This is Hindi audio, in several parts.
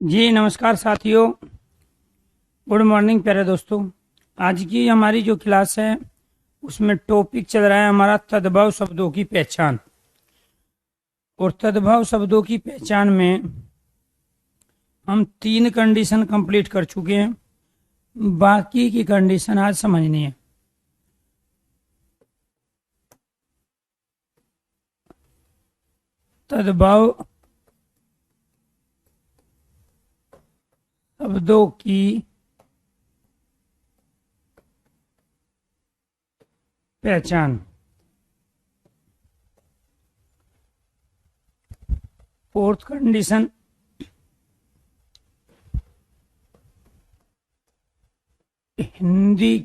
जी नमस्कार साथियों। गुड मॉर्निंग प्यारे दोस्तों। आज की हमारी जो क्लास है उसमें टॉपिक चल रहा है हमारा तद्भव शब्दों की पहचान। और तद्भव शब्दों की पहचान में हम 3 कंडीशन कंप्लीट कर चुके हैं। बाकी की कंडीशन आज समझनी है। तद्भव शब्दों की पहचान। फोर्थ कंडीशन, हिंदी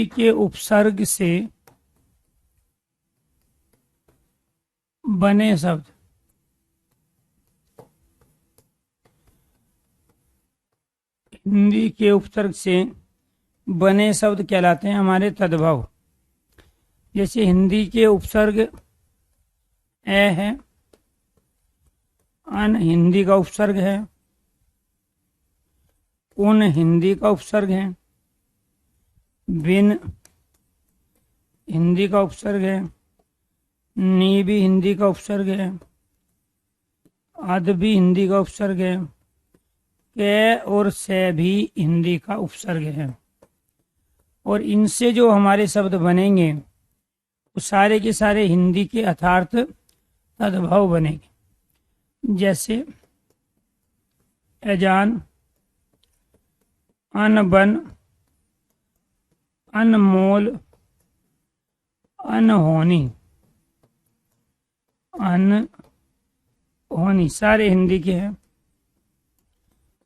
के उपसर्ग से बने शब्द। हिंदी के उपसर्ग से बने शब्द कहलाते हैं हमारे तद्भव। जैसे हिंदी के उपसर्ग ए है, अन हिंदी का उपसर्ग है, उन हिंदी का उपसर्ग है, बिन हिंदी का उपसर्ग है, नी भी हिंदी का उपसर्ग है, अद भी हिंदी का उपसर्ग है, के और से भी हिंदी का उपसर्ग है। और इनसे जो हमारे शब्द बनेंगे वो सारे के सारे हिंदी के यथार्थ तद्भव बनेंगे। जैसे अजान, अनबन, अनमोल, अनहोनी, अनहोनी सारे हिंदी के हैं।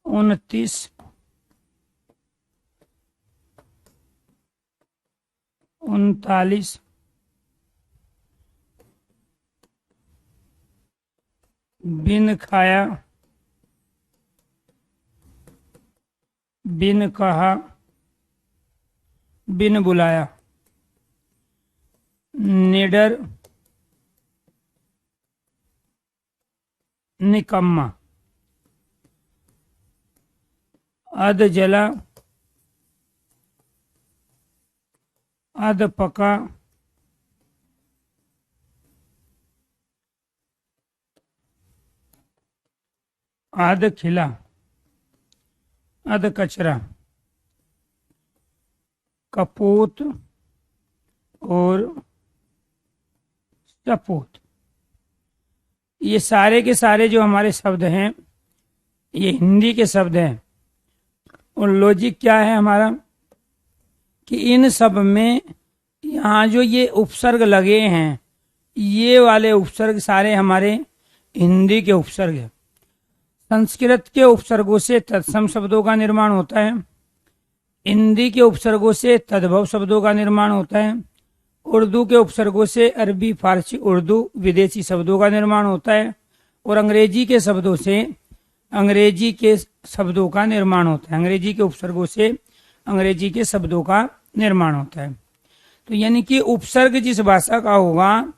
29, 39, बिन खाया, बिन कहा, बिन बुलाया, निडर, निकम्मा, अध जला, अध पका, अध खिला, अध कचरा, कपूत और सपूत। ये सारे के सारे जो हमारे शब्द हैं ये हिंदी के शब्द हैं। और लॉजिक क्या है हमारा कि इन सब में यहाँ जो ये उपसर्ग लगे हैं ये वाले उपसर्ग सारे हमारे हिंदी के उपसर्ग हैं। संस्कृत के उपसर्गों से तत्सम शब्दों का निर्माण होता है, हिंदी के उपसर्गों से तद्भव शब्दों का निर्माण होता है, उर्दू के उपसर्गों से अरबी, फारसी, उर्दू विदेशी शब्दों का निर्माण होता है, और अंग्रेजी के शब्दों से अंग्रेजी के शब्दों का निर्माण होता है। अंग्रेजी के उपसर्गों से अंग्रेजी के शब्दों का निर्माण होता है। तो यानी कि उपसर्ग जिस भाषा का होगा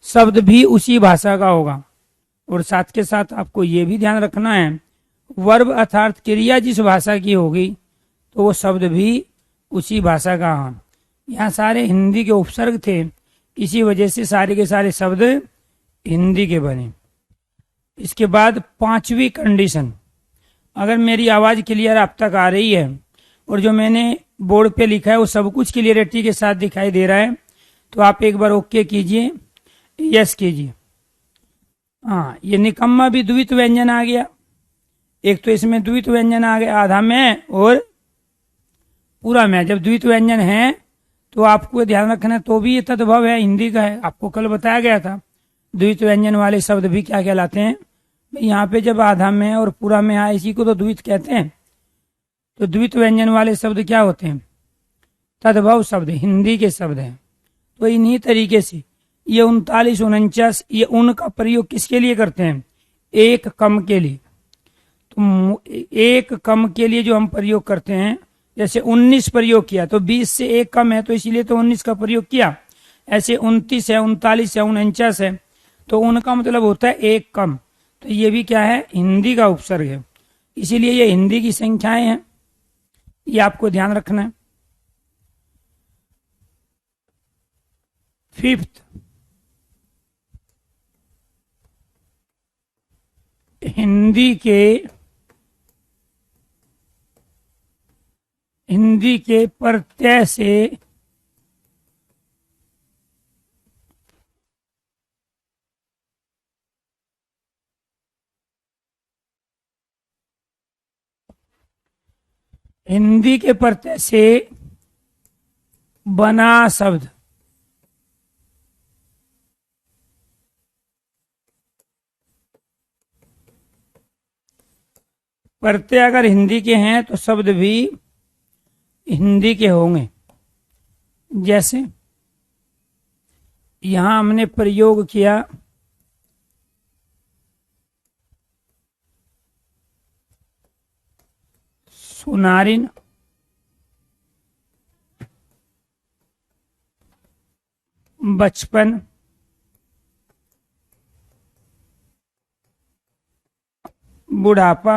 शब्द भी उसी भाषा का होगा। और साथ के साथ आपको ये भी ध्यान रखना है वर्ब अर्थात क्रिया जिस भाषा की होगी तो वो शब्द भी उसी भाषा का है। यहाँ सारे हिंदी के उपसर्ग थे, इसी वजह से सारे के सारे शब्द हिंदी के बने। इसके बाद 5वीं कंडीशन, अगर मेरी आवाज क्लियर आप तक आ रही है और जो मैंने बोर्ड पे लिखा है वो सब कुछ क्लियरिटी के साथ दिखाई दे रहा है तो आप एक बार ओके कीजिए, यस कीजिए। हाँ, ये निकम्मा भी द्वित व्यंजन आ गया। एक तो इसमें द्वित व्यंजन आ गया, आधा में और पूरा में। जब द्वित व्यंजन है तो आपको ध्यान रखना तो भी ये तद्भव है, हिंदी का है। आपको कल बताया गया था द्वित व्यंजन वाले शब्द भी क्या कहलाते हैं। यहाँ पे जब आधा में और पूरा में आए इसी को तो द्वित कहते हैं। तो द्वित व्यंजन वाले शब्द क्या होते हैं? तद्भव शब्द, हिंदी के शब्द हैं। तो इन्हीं तरीके से ये 39, 49 ये उन का प्रयोग किसके लिए करते हैं? एक कम के लिए। तो एक कम के लिए जो हम प्रयोग करते हैं जैसे 19 प्रयोग किया तो 20 से एक कम है तो इसीलिए तो 19 का प्रयोग किया। ऐसे 29 है, 39 है, 49 है, तो उनका मतलब होता है एक कम। तो ये भी क्या है, हिंदी का उपसर्ग है, इसीलिए ये हिंदी की संख्याएं हैं, ये आपको ध्यान रखना है। फिफ्थ, हिंदी के प्रत्यय से हिंदी के प्रत्यय से बना शब्द। प्रत्यय अगर हिंदी के हैं तो शब्द भी हिंदी के होंगे। जैसे यहां हमने प्रयोग किया सुनारिन, बचपन, बुढ़ापा,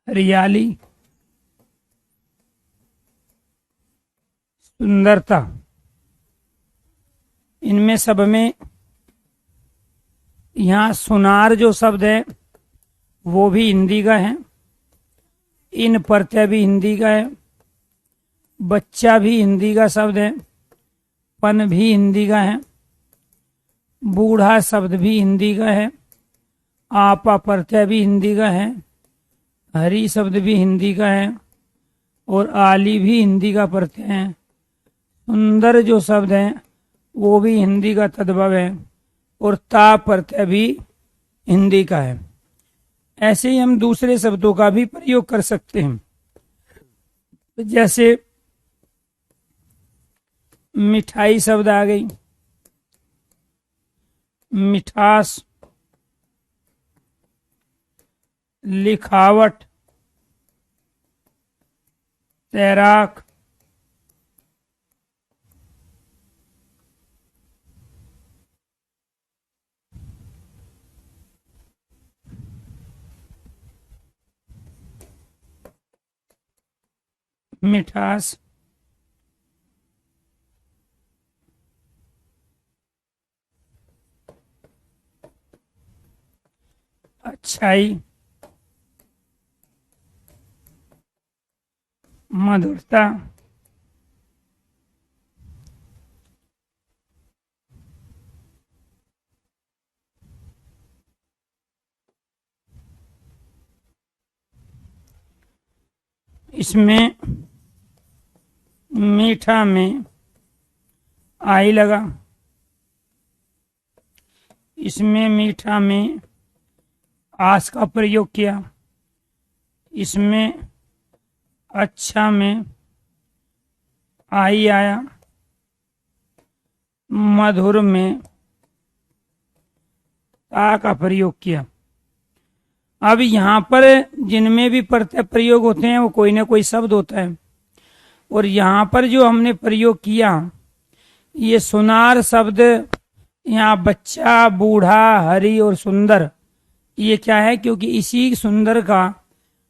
हरियाली, सुंदरता। इनमें सब में यहाँ सुनार जो शब्द है वो भी हिंदी का है, इन प्रत्यय भी हिंदी का है, बच्चा भी हिंदी का शब्द है, पन भी हिंदी का है, बूढ़ा शब्द भी हिंदी का है, आपा प्रत्यय भी हिंदी का है, हरी शब्द भी हिंदी का है, और आली भी हिंदी का प्रत्यय है। सुंदर जो शब्द है वो भी हिंदी का तद्भव है, और ता प्रत्यय भी हिंदी का है। ऐसे ही हम दूसरे शब्दों का भी प्रयोग कर सकते हैं। जैसे मिठाई शब्द आ गई, मिठास, लिखावट, तैराक, मिठास, अच्छाई, मधुरता, इसमें मीठा में आई लगा, इसमें मीठा में आस का प्रयोग किया, इसमें अच्छा में आई आया, मधुर में ता का प्रयोग किया। अब यहाँ पर जिनमें भी प्रत्यय प्रयोग होते हैं वो कोई ना कोई शब्द होता है, और यहाँ पर जो हमने प्रयोग किया ये सुनार शब्द, यहाँ बच्चा, बूढ़ा, हरी और सुंदर, ये क्या है, क्योंकि इसी सुंदर का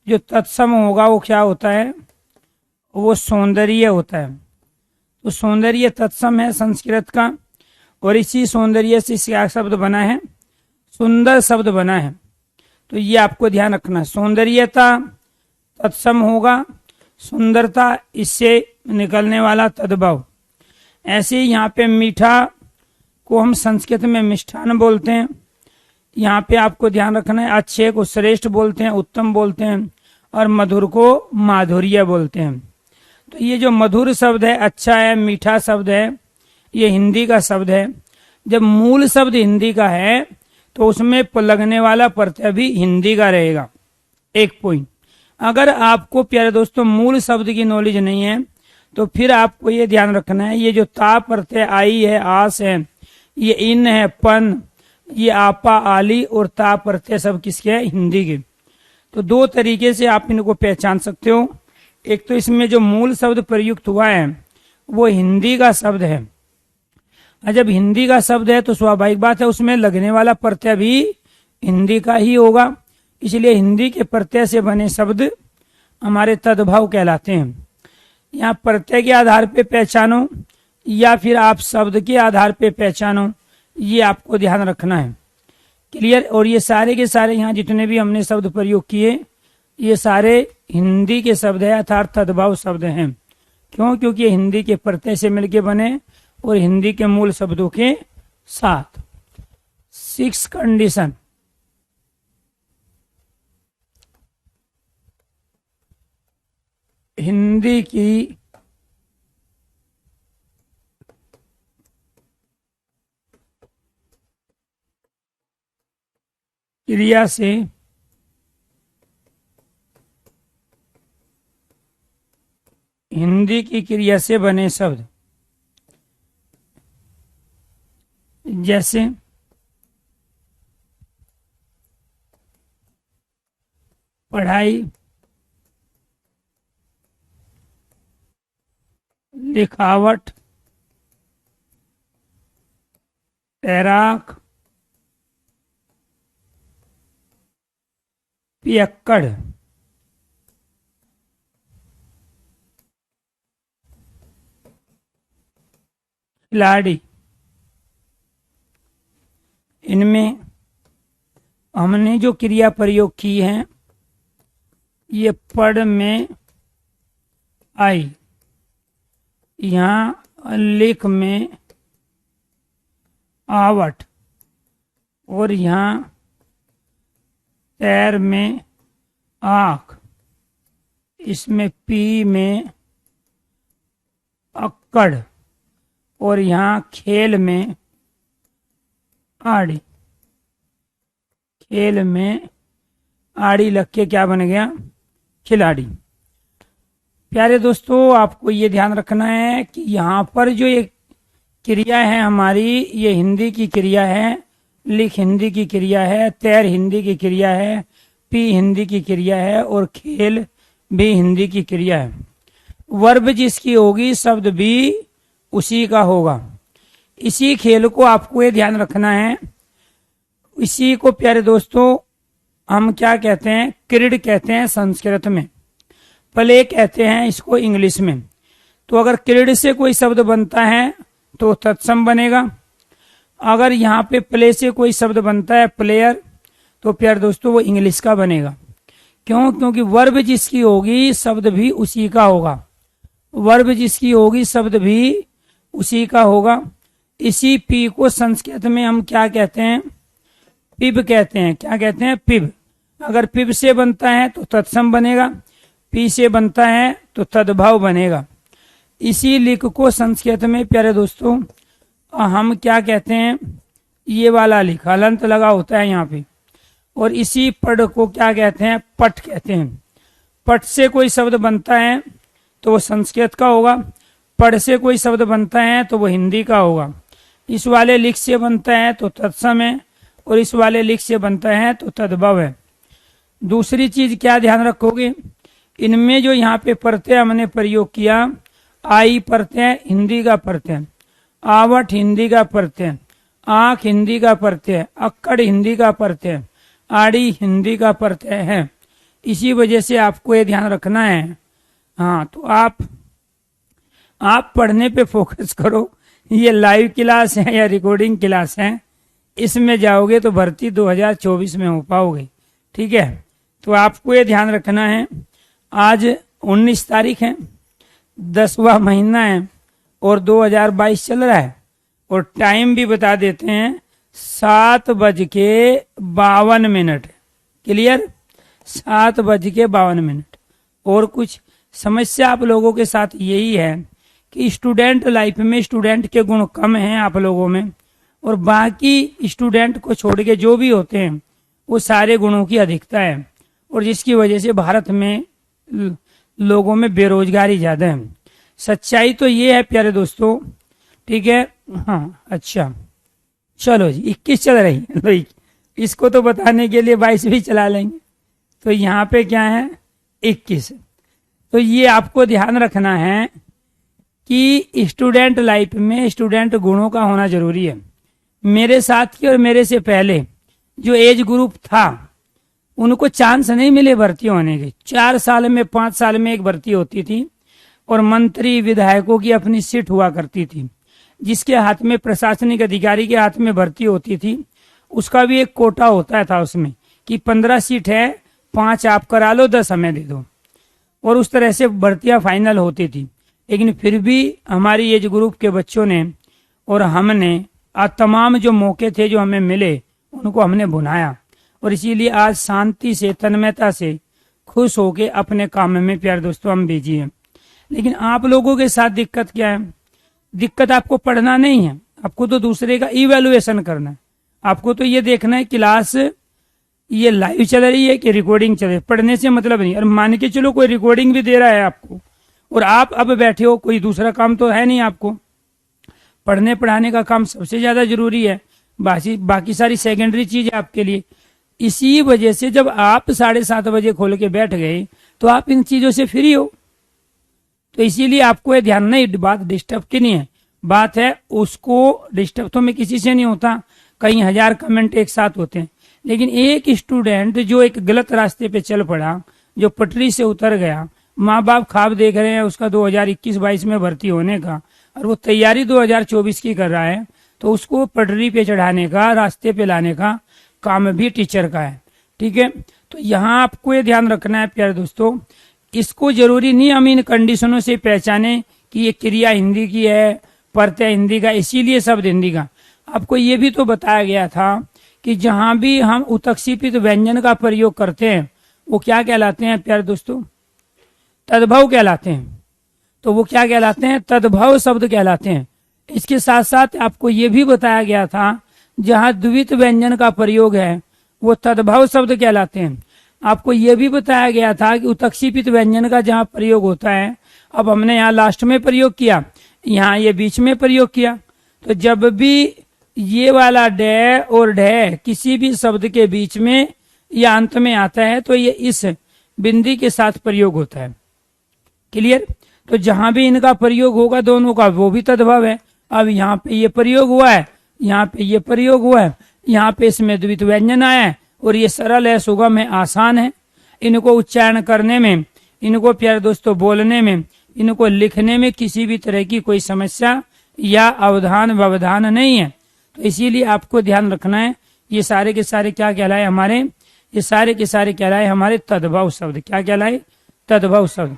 जो तत्सम होगा वो क्या होता है, वो सौंदर्य होता है। तो सौंदर्य तत्सम है संस्कृत का, और इसी सौंदर्य से क्या शब्द बना है, सुंदर शब्द बना है। तो ये आपको ध्यान रखना, सौंदर्यता तत्सम होगा, सुंदरता इससे निकलने वाला तद्भव। ऐसे ही यहाँ पे मीठा को हम संस्कृत में मिष्ठान बोलते हैं, यहाँ पे आपको ध्यान रखना है, अच्छे को श्रेष्ठ बोलते हैं, उत्तम बोलते हैं, और मधुर को माधुर्य बोलते हैं। तो ये जो मधुर शब्द है, अच्छा है, मीठा शब्द है, ये हिंदी का शब्द है। जब मूल शब्द हिंदी का है तो उसमें लगने वाला प्रत्यय भी हिंदी का रहेगा। एक पॉइंट, अगर आपको प्यारे दोस्तों मूल शब्द की नॉलेज नहीं है तो फिर आपको ये ध्यान रखना है, ये जो ता प्रत्यय आई है, आस है, ये इन है, पन, ये आपा, आली और ता प्रत्यय सब किसके हैं? हिंदी के। तो दो तरीके से आप इनको पहचान सकते हो। एक तो इसमें जो मूल शब्द प्रयुक्त हुआ है वो हिंदी का शब्द है, और जब हिंदी का शब्द है तो स्वाभाविक बात है उसमें लगने वाला प्रत्यय भी हिंदी का ही होगा, इसलिए हिंदी के प्रत्यय से बने शब्द हमारे तद्भव कहलाते हैं। यहाँ प्रत्यय के आधार पे पहचानो या फिर आप शब्द के आधार पे पहचानो, ये आपको ध्यान रखना है। क्लियर? और ये सारे के सारे यहाँ जितने भी हमने शब्द प्रयोग किए ये सारे हिंदी के शब्द है अर्थात तद्भव शब्द हैं। क्यों? क्योंकि ये हिंदी के प्रत्यय से मिलके बने और हिंदी के मूल शब्दों के साथ। 6 कंडीशन। हिंदी की क्रिया से हिंदी की क्रिया से बने शब्द, जैसे पढ़ाई, लिखावट, तैराक, पियक्कड़, खिलाड़ी। इनमें हमने जो क्रिया प्रयोग की है ये पढ़ में आई, यहाँ लिख में आवट, और यहाँ तैर में आँख, इसमें पी में अक्कड़, और यहाँ खेल में आड़ी। खेल में आड़ी लग के क्या बन गया? खिलाड़ी। प्यारे दोस्तों आपको ये ध्यान रखना है कि यहाँ पर जो ये क्रिया है हमारी ये हिंदी की क्रिया है, लिख हिंदी की क्रिया है, तैर हिंदी की क्रिया है, पी हिंदी की क्रिया है और खेल भी हिंदी की क्रिया है। वर्ब जिसकी होगी शब्द भी उसी का होगा। इसी खेल को आपको ये ध्यान रखना है। इसी को प्यारे दोस्तों हम क्या कहते हैं? क्रीड कहते हैं संस्कृत में, प्ले कहते हैं इसको इंग्लिश में। तो अगर क्रीड से कोई शब्द बनता है तो तत्सम बनेगा, अगर यहाँ पे प्ले से कोई शब्द बनता है प्लेयर तो प्यारे दोस्तों वो इंग्लिश का बनेगा। क्यों? क्योंकि वर्ब जिसकी होगी शब्द भी उसी का होगा। वर्ब जिसकी होगी शब्द भी उसी का होगा। इसी पी को संस्कृत में हम क्या कहते हैं? पिब कहते हैं। क्या कहते हैं? पिब। अगर पिब से बनता है तो तत्सम बनेगा, पी से बनता है तो तद्भव बनेगा। इसी लिख को संस्कृत में प्यारे दोस्तों हम क्या कहते हैं? ये वाला लिख हलंत लगा होता है यहाँ पे। और इसी पढ़ को क्या कहते हैं? पट कहते हैं। पट से कोई शब्द बनता है तो वो संस्कृत का होगा, पढ़ से कोई शब्द बनता है तो वो हिंदी का होगा। इस वाले लिख से बनता है तो तत्सम है और इस वाले लिख से बनता है तो तद्भव है। दूसरी चीज क्या ध्यान रखोगे? इनमें जो यहाँ पे प्रत्यय हमने प्रयोग किया, आई प्रत्यय हिंदी का प्रत्यय, आवट हिंदी का प्रत्यय, आंख हिंदी का प्रत्यय, अक्कड़ हिंदी का प्रत्यय, आड़ी हिंदी का प्रत्यय है। इसी वजह से आपको ये ध्यान रखना है। हाँ, तो आप पढ़ने पे फोकस करो। ये लाइव क्लास है या रिकॉर्डिंग क्लास है, इसमें जाओगे तो भर्ती 2024 में हो पाओगे। ठीक है, तो आपको ये ध्यान रखना है। आज 19 तारीख है, 10वां महीना है और 2022 चल रहा है और टाइम भी बता देते हैं 7:52। क्लियर? 7:52। और कुछ समस्या आप लोगों के साथ यही है कि स्टूडेंट लाइफ में स्टूडेंट के गुण कम हैं आप लोगों में, और बाकी स्टूडेंट को छोड़ के जो भी होते हैं वो सारे गुणों की अधिकता है, और जिसकी वजह से भारत में लोगों में बेरोजगारी ज्यादा है। सच्चाई तो ये है प्यारे दोस्तों। ठीक है? हाँ, अच्छा, चलो जी 21 चल रही है, तो इसको तो बताने के लिए 22 भी चला लेंगे। तो यहाँ पे क्या है 21। तो ये आपको ध्यान रखना है कि स्टूडेंट लाइफ में स्टूडेंट गुणों का होना जरूरी है। मेरे साथ की और मेरे से पहले जो एज ग्रुप था उनको चांस नहीं मिले भर्ती होने के। 4 साल में 5 साल में एक भर्ती होती थी और मंत्री विधायकों की अपनी सीट हुआ करती थी। जिसके हाथ में प्रशासनिक अधिकारी के हाथ में भर्ती होती थी उसका भी एक कोटा होता था उसमें कि 15 सीट है, 5 आप करा लो, 10 हमें दे दो, और उस तरह से भर्तियां फाइनल होती थी। लेकिन फिर भी हमारी एज ग्रुप के बच्चों ने और हमने तमाम जो मौके थे जो हमें मिले उनको हमने भुनाया, और इसीलिए आज शांति से तन्मयता से खुश होके अपने काम में प्यारे दोस्तों हम बिजी हैं। लेकिन आप लोगों के साथ दिक्कत क्या है? दिक्कत आपको पढ़ना नहीं है, आपको तो दूसरे का इवैल्यूएशन करना है। आपको तो ये देखना है क्लास ये लाइव चल रही है कि रिकॉर्डिंग चल रही है, पढ़ने से मतलब नहीं। और मान के चलो कोई रिकॉर्डिंग भी दे रहा है आपको और आप अब बैठे हो, कोई दूसरा काम तो है नहीं आपको, पढ़ने पढ़ाने का काम सबसे ज्यादा जरूरी है, बाकी सारी सेकेंडरी चीज है आपके लिए। इसी वजह से जब आप 7:30 बजे खोल के बैठ गए तो आप इन चीजों से फ्री हो। तो इसीलिए आपको ये ध्यान नहीं, बात डिस्टर्ब की नहीं है, बात है उसको डिस्टर्ब तो मैं किसी से नहीं होता, कई हजार कमेंट एक साथ होते हैं। लेकिन एक स्टूडेंट जो एक गलत रास्ते पे चल पड़ा, जो पटरी से उतर गया, माँ बाप ख्वाब देख रहे हैं उसका 2021-22 में भर्ती होने का और वो तैयारी 2024 की कर रहा है, तो उसको पटरी पे चढ़ाने का, रास्ते पे लाने का काम भी टीचर का है। ठीक है, तो यहाँ आपको ये ध्यान रखना है प्यारे दोस्तों, इसको जरूरी नहीं हम इन कंडीशनों से पहचाने कि ये क्रिया हिंदी की है, प्रत्यय हिंदी का, इसीलिए शब्द हिंदी का। आपको ये भी तो बताया गया था कि जहां भी हम उत्क्षेपित व्यंजन का प्रयोग करते हैं वो क्या कहलाते हैं प्यारे दोस्तों? तद्भव कहलाते हैं। तो वो क्या कहलाते हैं? तद्भव शब्द कहलाते हैं। इसके साथ साथ आपको ये भी बताया गया था जहां द्वित व्यंजन का प्रयोग है वो तद्भव शब्द कहलाते हैं। आपको ये भी बताया गया था कि उत्क्षेपित व्यंजन का जहाँ प्रयोग होता है, अब हमने यहाँ लास्ट में प्रयोग किया, यहाँ ये बीच में प्रयोग किया, तो जब भी ये वाला डे और डे किसी भी शब्द के बीच में या अंत में आता है तो ये इस बिंदी के साथ प्रयोग होता है। क्लियर? तो जहां भी इनका प्रयोग होगा दोनों का वो भी तद्भव है। अब यहाँ पे ये प्रयोग हुआ है, यहाँ पे ये प्रयोग हुआ है, यहाँ पे इसमें द्वित व्यंजन आया है और ये सरल है, सुगम है, आसान है। इनको उच्चारण करने में, इनको प्यारे दोस्तों बोलने में, इनको लिखने में किसी भी तरह की कोई समस्या या अवधान व्यवधान नहीं है। तो इसीलिए आपको ध्यान रखना है ये सारे के सारे क्या कहलाए हमारे, ये सारे के सारे कहलाए हमारे तद्भव शब्द। क्या कहलाए? तद्भव शब्द।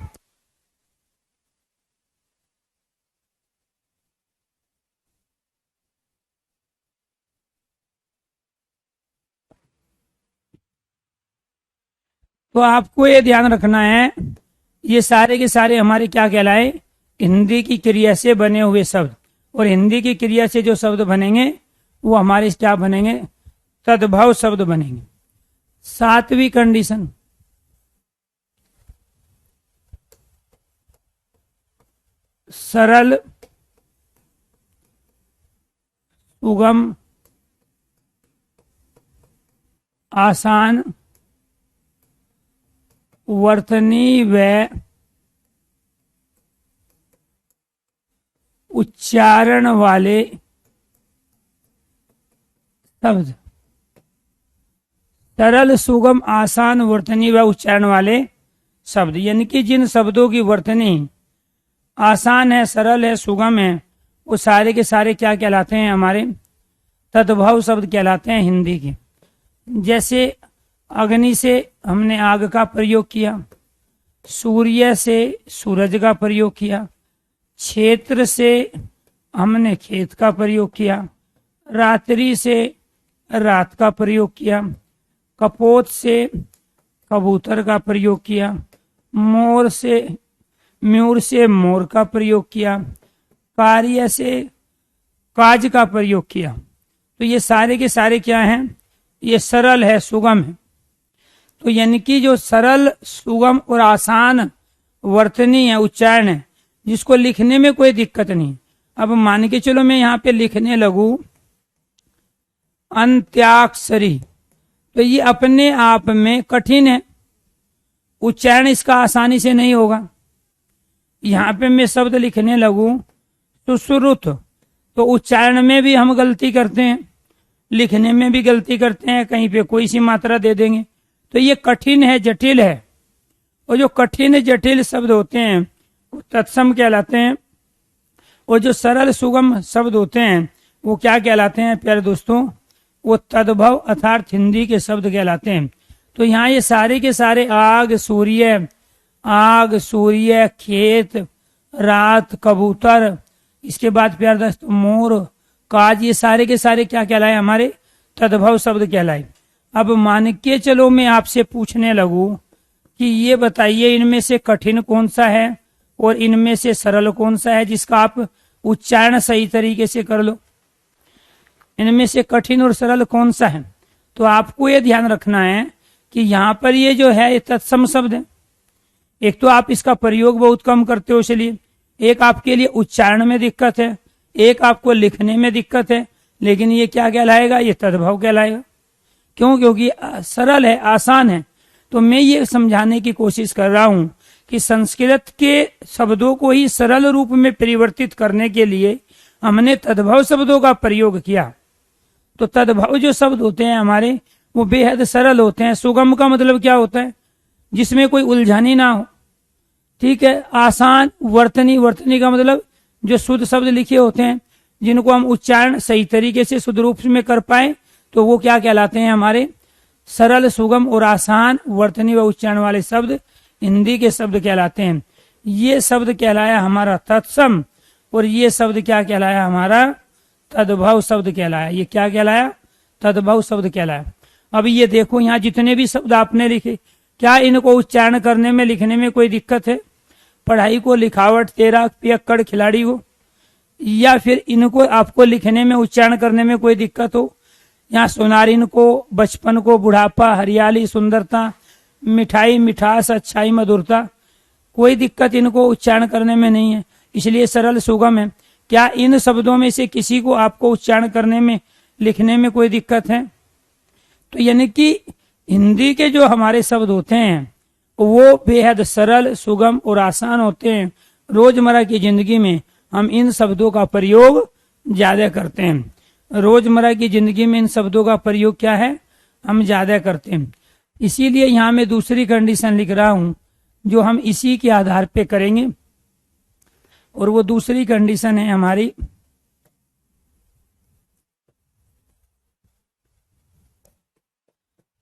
तो आपको ये ध्यान रखना है ये सारे के सारे हमारे क्या कहलाए? हिंदी की क्रिया से बने हुए शब्द। और हिंदी की क्रिया से जो शब्द बनेंगे वो हमारे क्या बनेंगे? तद्भव शब्द बनेंगे। 7वीं कंडीशन, सरल, सुगम, आसान, वर्तनी व उच्चारण वाले शब्द। सरल, सुगम, आसान, वर्तनी व उच्चारण वाले शब्द, यानी कि जिन शब्दों की वर्तनी आसान है, सरल है, सुगम है, वो सारे के सारे क्या कहलाते हैं? हमारे तद्भव शब्द कहलाते हैं हिंदी के। जैसे अग्नि से हमने आग का प्रयोग किया, सूर्य से सूरज का प्रयोग किया, क्षेत्र से हमने खेत का प्रयोग किया, रात्रि से रात का प्रयोग किया, कपोत से कबूतर का प्रयोग किया, मोर से मोर का प्रयोग किया, कार्य से काज का प्रयोग किया। तो ये सारे के सारे क्या हैं? ये सरल है, सुगम है। तो यानी कि जो सरल, सुगम और आसान वर्तनी है, उच्चारण है, जिसको लिखने में कोई दिक्कत नहीं। अब मान के चलो मैं यहाँ पे लिखने लगूं अंत्याक्षरी, तो ये अपने आप में कठिन है, उच्चारण इसका आसानी से नहीं होगा। यहाँ पे मैं शब्द लिखने लगूं सुश्रुत, तो उच्चारण में भी हम गलती करते हैं, लिखने में भी गलती करते हैं, कहीं पे कोई सी मात्रा दे देंगे, तो ये कठिन है, जटिल है। और जो कठिन जटिल शब्द होते हैं वो तत्सम कहलाते हैं, और जो सरल सुगम शब्द होते हैं वो क्या कहलाते हैं प्यारे दोस्तों, वो तद्भव अर्थात हिंदी के शब्द कहलाते हैं। तो यहाँ ये सारे के सारे आग सूर्य, खेत, रात, कबूतर, इसके बाद प्यारे दोस्तों मोर, काज, ये सारे के सारे क्या कहलाए, हमारे तद्भव शब्द कहलाए। अब मान के चलो मैं आपसे पूछने लगूं कि ये बताइए इनमें से कठिन कौन सा है और इनमें से सरल कौन सा है जिसका आप उच्चारण सही तरीके से कर लो। इनमें से कठिन और सरल कौन सा है? तो आपको ये ध्यान रखना है कि यहाँ पर ये जो है ये तत्सम शब्द है। एक तो आप इसका प्रयोग बहुत कम करते हो, इसलिए एक आपके लिए उच्चारण में दिक्कत है, एक आपको लिखने में दिक्कत है, लेकिन ये क्या कहलाएगा, ये तद्भव कहलाएगा। क्यों? क्योंकि सरल है, आसान है। तो मैं ये समझाने की कोशिश कर रहा हूं कि संस्कृत के शब्दों को ही सरल रूप में परिवर्तित करने के लिए हमने तद्भव शब्दों का प्रयोग किया। तो तद्भव जो शब्द होते हैं हमारे वो बेहद सरल होते हैं। सुगम का मतलब क्या होता है, जिसमें कोई उलझानी ना हो, ठीक है। आसान, वर्तनी का मतलब जो शुद्ध शब्द लिखे होते हैं जिनको हम उच्चारण सही तरीके से शुद्ध रूप में कर पाए, तो वो क्या कहलाते हैं, हमारे सरल, सुगम और आसान वर्तनी व उच्चारण वाले शब्द हिंदी के शब्द कहलाते हैं। ये शब्द कहलाया हमारा तत्सम, और ये शब्द क्या कहलाया, हमारा तद्भव शब्द कहलाया। ये क्या कहलाया, तद्भव शब्द कहलाया। अब ये देखो यहाँ जितने भी शब्द आपने लिखे, क्या इनको उच्चारण करने में, लिखने में कोई दिक्कत है? पढ़ाई को, लिखावट, तेरा, पियक्कड़, खिलाड़ी को, या फिर इनको आपको लिखने में, उच्चारण करने में कोई दिक्कत हो? यहाँ सोनारिन को, बचपन को, बुढ़ापा, हरियाली, सुंदरता, मिठाई, मिठास, अच्छाई, मधुरता, कोई दिक्कत इनको उच्चारण करने में नहीं है, इसलिए सरल सुगम है। क्या इन शब्दों में से किसी को आपको उच्चारण करने में, लिखने में कोई दिक्कत है? तो यानी कि हिंदी के जो हमारे शब्द होते हैं वो बेहद सरल, सुगम और आसान होते हैं। रोजमर्रा की जिंदगी में हम इन शब्दों का प्रयोग ज्यादा करते हैं। रोजमर्रा की जिंदगी में इन शब्दों का प्रयोग क्या है, हम ज्यादा करते हैं। इसीलिए यहाँ मैं दूसरी कंडीशन लिख रहा हूं जो हम इसी के आधार पे करेंगे, और वो दूसरी कंडीशन है हमारी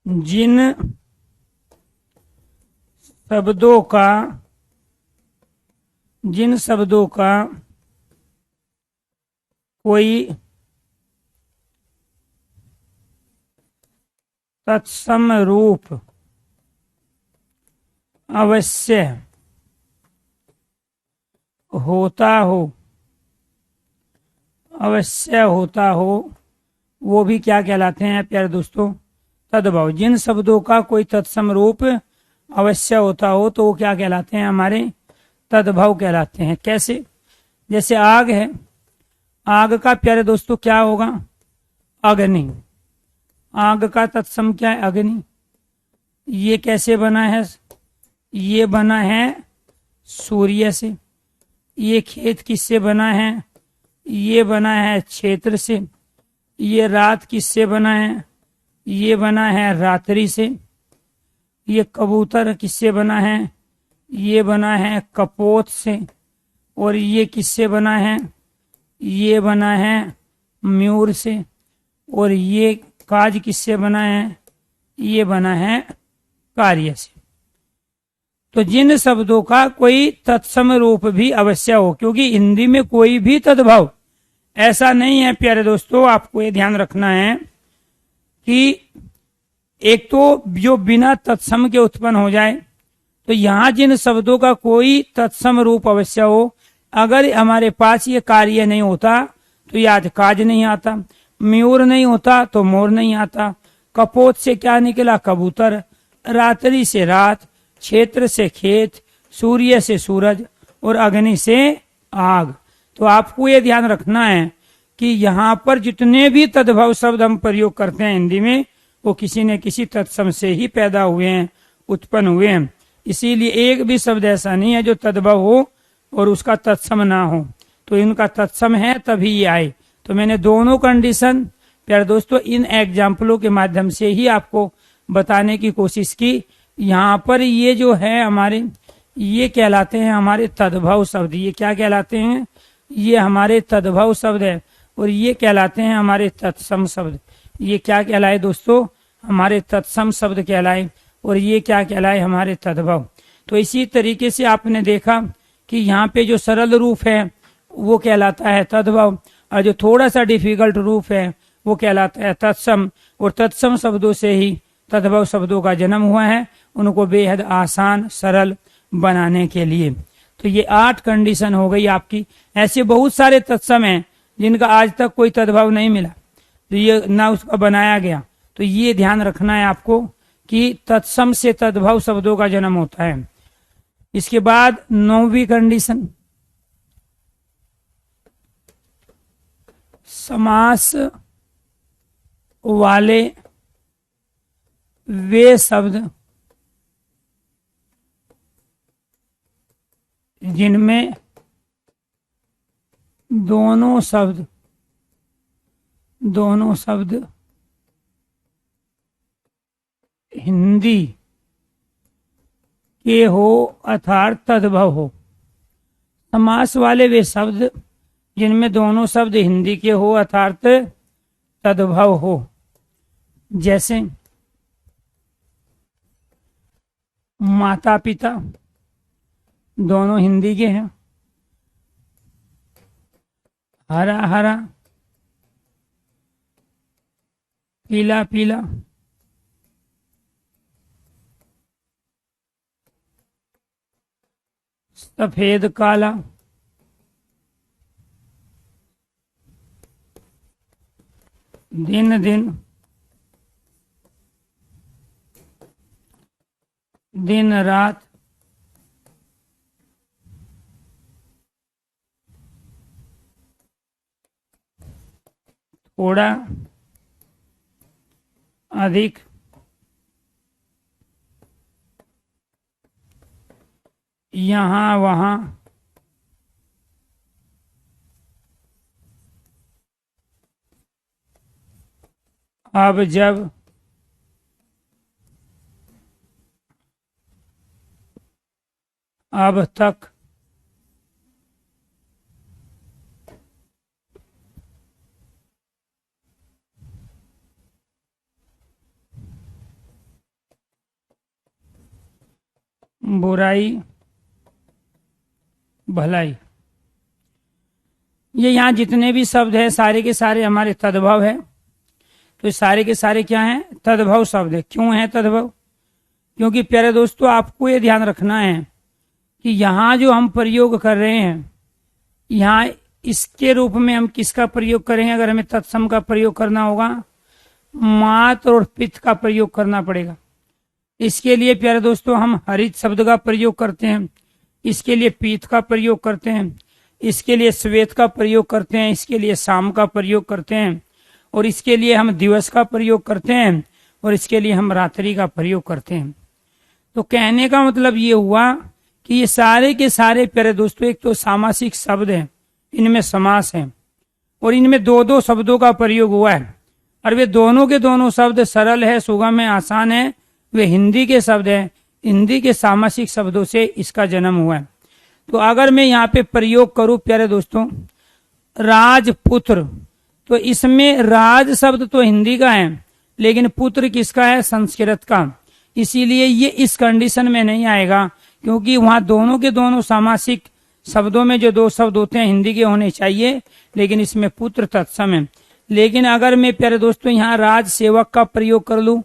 जिन शब्दों का कोई तत्सम रूप अवश्य होता हो, वो भी क्या कहलाते हैं प्यारे दोस्तों, तद्भव। जिन शब्दों का कोई तत्सम रूप अवश्य होता हो तो वो क्या कहलाते हैं, हमारे तद्भव कहलाते हैं। कैसे? जैसे आग है, आग का प्यारे दोस्तों क्या होगा, अग्नि। आग का तत्सम क्या है, अग्नि। ये कैसे बना है, ये बना है सूर्य से। ये खेत किससे बना है, ये बना है क्षेत्र से। ये रात किससे बना है, ये बना है रात्रि से। ये कबूतर किससे बना है, ये बना है कपोत से। और ये किससे बना है, ये बना है मयूर से। और ये काज किससे बना है, ये बना है कार्य से। तो जिन शब्दों का कोई तत्सम रूप भी अवश्य हो, क्योंकि हिंदी में कोई भी तद्भव ऐसा नहीं है प्यारे दोस्तों, आपको ये ध्यान रखना है कि एक तो जो बिना तत्सम के उत्पन्न हो जाए, तो यहाँ जिन शब्दों का कोई तत्सम रूप अवश्य हो, अगर हमारे पास ये कार्य नहीं होता तो याद काज नहीं आता, मयूर नहीं होता तो मोर नहीं आता, कपोत से क्या निकला, कबूतर, रात्रि से रात, क्षेत्र से खेत, सूर्य से सूरज, और अग्नि से आग। तो आपको ये ध्यान रखना है कि यहाँ पर जितने भी तद्भव शब्द हम प्रयोग करते हैं हिंदी में, वो किसी न किसी तत्सम से ही पैदा हुए हैं, उत्पन्न हुए हैं। इसीलिए एक भी शब्द ऐसा नहीं है जो तद्भव हो और उसका तत्सम ना हो, तो इनका तत्सम है तभी ये आए। तो मैंने दोनों कंडीशन प्यारे दोस्तों इन एग्जाम्पलों के माध्यम से ही आपको बताने की कोशिश की। यहाँ पर ये जो है हमारे, ये कहलाते हैं हमारे तद्भव शब्द। ये क्या कहलाते हैं? ये हमारे तद्भव शब्द है, और ये कहलाते हैं हमारे तत्सम शब्द। ये क्या कहलाए दोस्तों? हमारे तत्सम शब्द कहलाए, और ये क्या कहलाए? हमारे तद्भव। तो इसी तरीके से आपने देखा कि यहाँ पे जो सरल रूप है वो कहलाता है तद्भव, और जो थोड़ा सा डिफिकल्ट रूप है वो कहलाता है तत्सम। और तत्सम शब्दों से ही तद्भव शब्दों का जन्म हुआ है, उनको बेहद आसान सरल बनाने के लिए। तो ये 8 कंडीशन हो गई आपकी। ऐसे बहुत सारे तत्सम हैं जिनका आज तक कोई तद्भव नहीं मिला, तो ये ना उसका बनाया गया। तो ये ध्यान रखना है आपको कि तत्सम से तद्भव शब्दों का जन्म होता है। इसके बाद 9वीं कंडीशन, समास वाले वे शब्द जिनमें दोनों शब्द हिंदी के हो अर्थात तद्भव हो। समास वाले वे शब्द जिनमें दोनों शब्द हिंदी के हो अर्थात तद्भव हो। जैसे माता पिता दोनों हिंदी के हैं, हरा हरा, पीला पीला, सफेद काला, दिन दिन, दिन रात, थोड़ा, अधिक, यहाँ वहाँ, अब जब, अब तक, बुराई भलाई। ये यहाँ जितने भी शब्द है सारे के सारे हमारे तद्भव है। तो सारे के सारे क्या हैं? तद्भव शब्द है। क्यों है तद्भव? क्योंकि प्यारे दोस्तों आपको ये ध्यान रखना है कि यहाँ जो हम प्रयोग कर रहे हैं, यहाँ इसके रूप में हम किसका प्रयोग करेंगे? अगर हमें तत्सम का प्रयोग करना होगा, मात्र और पित्त का प्रयोग करना पड़ेगा। इसके लिए प्यारे दोस्तों हम हरित शब्द का प्रयोग करते हैं, इसके लिए पीत का प्रयोग करते हैं, इसके लिए श्वेत का प्रयोग करते हैं, इसके लिए शाम का प्रयोग करते हैं, और इसके लिए हम दिवस का प्रयोग करते हैं, और इसके लिए हम रात्रि का प्रयोग करते हैं। तो कहने का मतलब ये हुआ कि ये सारे के सारे प्यारे दोस्तों एक तो सामासिक शब्द हैं, इनमें समास है, और इनमें 2-2 शब्दों का प्रयोग हुआ है, और वे दोनों के दोनों शब्द सरल है, सुगम है, आसान है। वे हिंदी के शब्द हैं, हिंदी के सामासिक शब्दों से इसका जन्म हुआ है। तो अगर मैं यहाँ पे प्रयोग करूं प्यारे दोस्तों राजपुत्र, तो इसमें राज शब्द तो हिंदी का है, लेकिन पुत्र किसका है? संस्कृत का। इसीलिए ये इस कंडीशन में नहीं आएगा, क्योंकि वहां दोनों के दोनों सामासिक शब्दों में जो 2 शब्द होते हैं हिंदी के होने चाहिए, लेकिन इसमें पुत्र तत्सम है। लेकिन अगर मैं प्यारे दोस्तों यहाँ राज सेवक का प्रयोग कर लूं,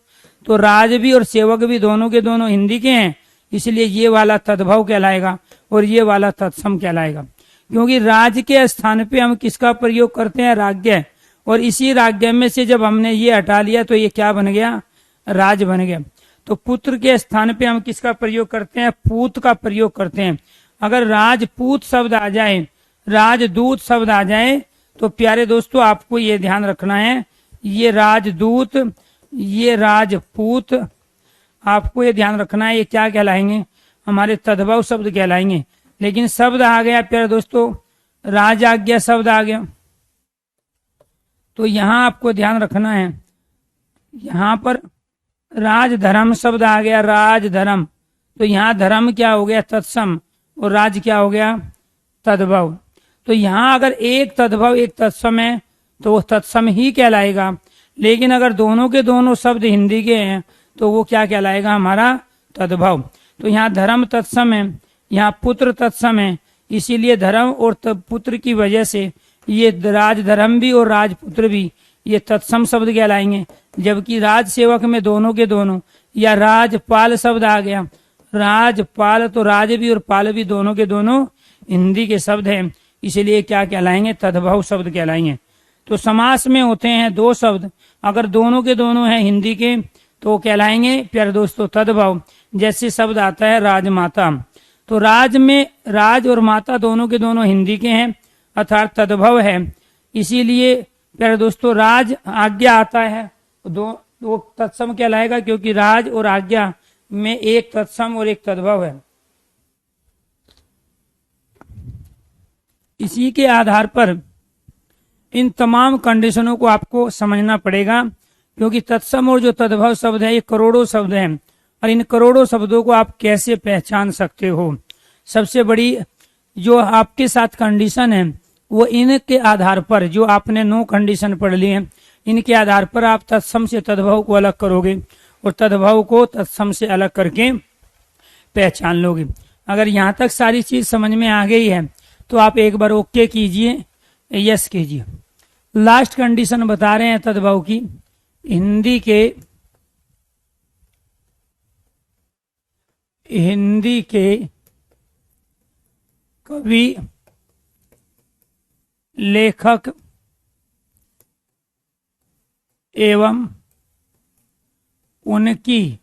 तो राज भी और सेवक भी दोनों के दोनों हिंदी के हैं, इसलिए ये वाला तद्भव कहलाएगा और ये वाला तत्सम कहलाएगा। क्योंकि राज के स्थान पे हम किसका प्रयोग करते हैं? राज्ञ, और इसी राज्ञ में से जब हमने ये हटा लिया तो ये क्या बन गया? राज बन गया। तो पुत्र के स्थान पे हम किसका प्रयोग करते हैं? पूत का प्रयोग करते हैं। अगर राजपूत शब्द आ जाए, राजदूत शब्द आ जाए, तो प्यारे दोस्तों आपको ये ध्यान रखना है, ये राजदूत, ये राजपूत, आपको ये ध्यान रखना है, ये क्या कहलाएंगे, हमारे तद्भव शब्द कहलाएंगे। लेकिन शब्द आ गया प्यारे दोस्तों, राजाज्ञा शब्द आ गया, तो यहां आपको ध्यान रखना है, यहां पर राजधर्म शब्द आ गया, राजधर्म, तो यहाँ धर्म क्या हो गया, तत्सम, और राज क्या हो गया, तद्भव। तो यहाँ अगर एक तद्भव एक तत्सम है तो वो तत्सम ही कहलाएगा, लेकिन अगर दोनों के दोनों शब्द हिंदी के हैं तो वो क्या कहलाएगा, हमारा तद्भव। तो यहाँ धर्म तत्सम है, यहाँ पुत्र तत्सम है, इसीलिए धर्म और पुत्र की वजह से ये राजधर्म भी और राजपुत्र भी ये तत्सम शब्द कहलाएंगे। जबकि राज सेवक में दोनों के दोनों, या राजपाल शब्द आ गया, राजपाल, तो राज भी और पाल भी दोनों के दोनों हिंदी के शब्द हैं, इसलिए क्या कहलाएंगे, तद्भव शब्द कहलाएंगे। तो समास में होते हैं दो शब्द, अगर दोनों के दोनों हैं हिंदी के तो कहलाएंगे प्यारे दोस्तों तद्भव। जैसे शब्द आता है राजमाता, तो राज में राज और माता दोनों के दोनों हिंदी के हैं अर्थात तद्भव है, इसीलिए प्यारे दोस्तों राज आज्ञा आता है दो तत्सम कहलाएगा, क्योंकि राज और आज्ञा में एक तत्सम और एक तद्भव है। इसी के आधार पर इन तमाम कंडीशनों को आपको समझना पड़ेगा, क्योंकि तत्सम और जो तद्भव शब्द है ये करोड़ों शब्द हैं, और इन करोड़ों शब्दों को आप कैसे पहचान सकते हो। सबसे बड़ी जो आपके साथ कंडीशन है वो इनके आधार पर, जो आपने 9 कंडीशन पढ़ ली है, इनके आधार पर आप तत्सम से तद्भव को अलग करोगे और तद्भव को तत्सम से अलग करके पहचान लोगे। अगर यहाँ तक सारी चीज समझ में आ गई है तो आप एक बार ओके कीजिए, यस कीजिए। लास्ट कंडीशन बता रहे हैं तद्भव की, हिंदी के कवि, लेखक एवं उनकी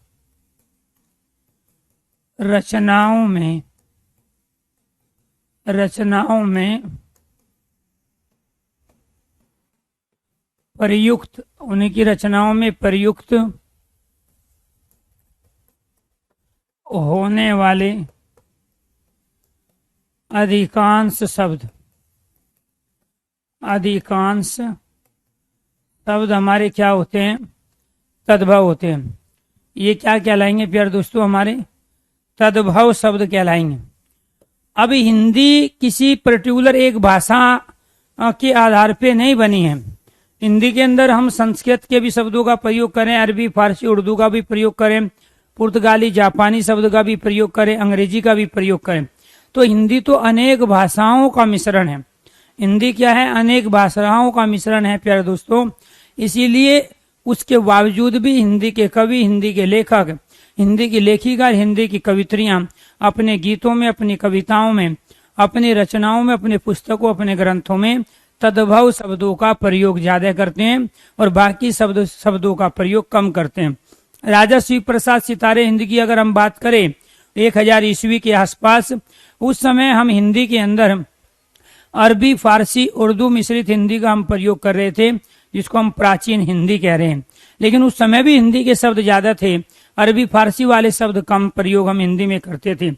रचनाओं में प्रयुक्त, उनकी रचनाओं में प्रयुक्त होने वाले अधिकांश शब्द हमारे क्या होते हैं, तद्भव होते हैं। ये क्या कहलाएंगे प्यारे दोस्तों, हमारे तद्भव शब्द कहलाएंगे। अब हिंदी किसी पर्टिकुलर एक भाषा के आधार पे नहीं बनी है। हिंदी के अंदर हम संस्कृत के भी शब्दों का प्रयोग करें, अरबी, फारसी, उर्दू का भी प्रयोग करें, पुर्तगाली, जापानी शब्द का भी प्रयोग करें, अंग्रेजी का भी प्रयोग करें, तो हिंदी तो अनेक भाषाओं का मिश्रण है। हिंदी क्या है, अनेक भाषाओं का मिश्रण है प्यारे दोस्तों। इसीलिए उसके बावजूद भी हिंदी के कवि, हिंदी के लेखक, हिंदी की लेखिका, हिंदी की कवित्रियां अपने गीतों में, अपनी कविताओं में, अपनी रचनाओं में, अपने पुस्तकों, अपने ग्रंथों में तद्भव शब्दों का प्रयोग ज्यादा करते हैं और बाकी शब्दों का प्रयोग कम करते हैं। राजा शिव प्रसाद सितारे हिंदी की अगर हम बात करें 1000 ईस्वी के आसपास, उस समय हम हिंदी के अंदर अरबी, फारसी, उर्दू मिश्रित हिंदी का हम प्रयोग कर रहे थे, जिसको हम प्राचीन हिंदी कह रहे हैं। लेकिन उस समय भी हिंदी के शब्द ज्यादा थे, अरबी फारसी वाले शब्द कम प्रयोग हम हिंदी में करते थे।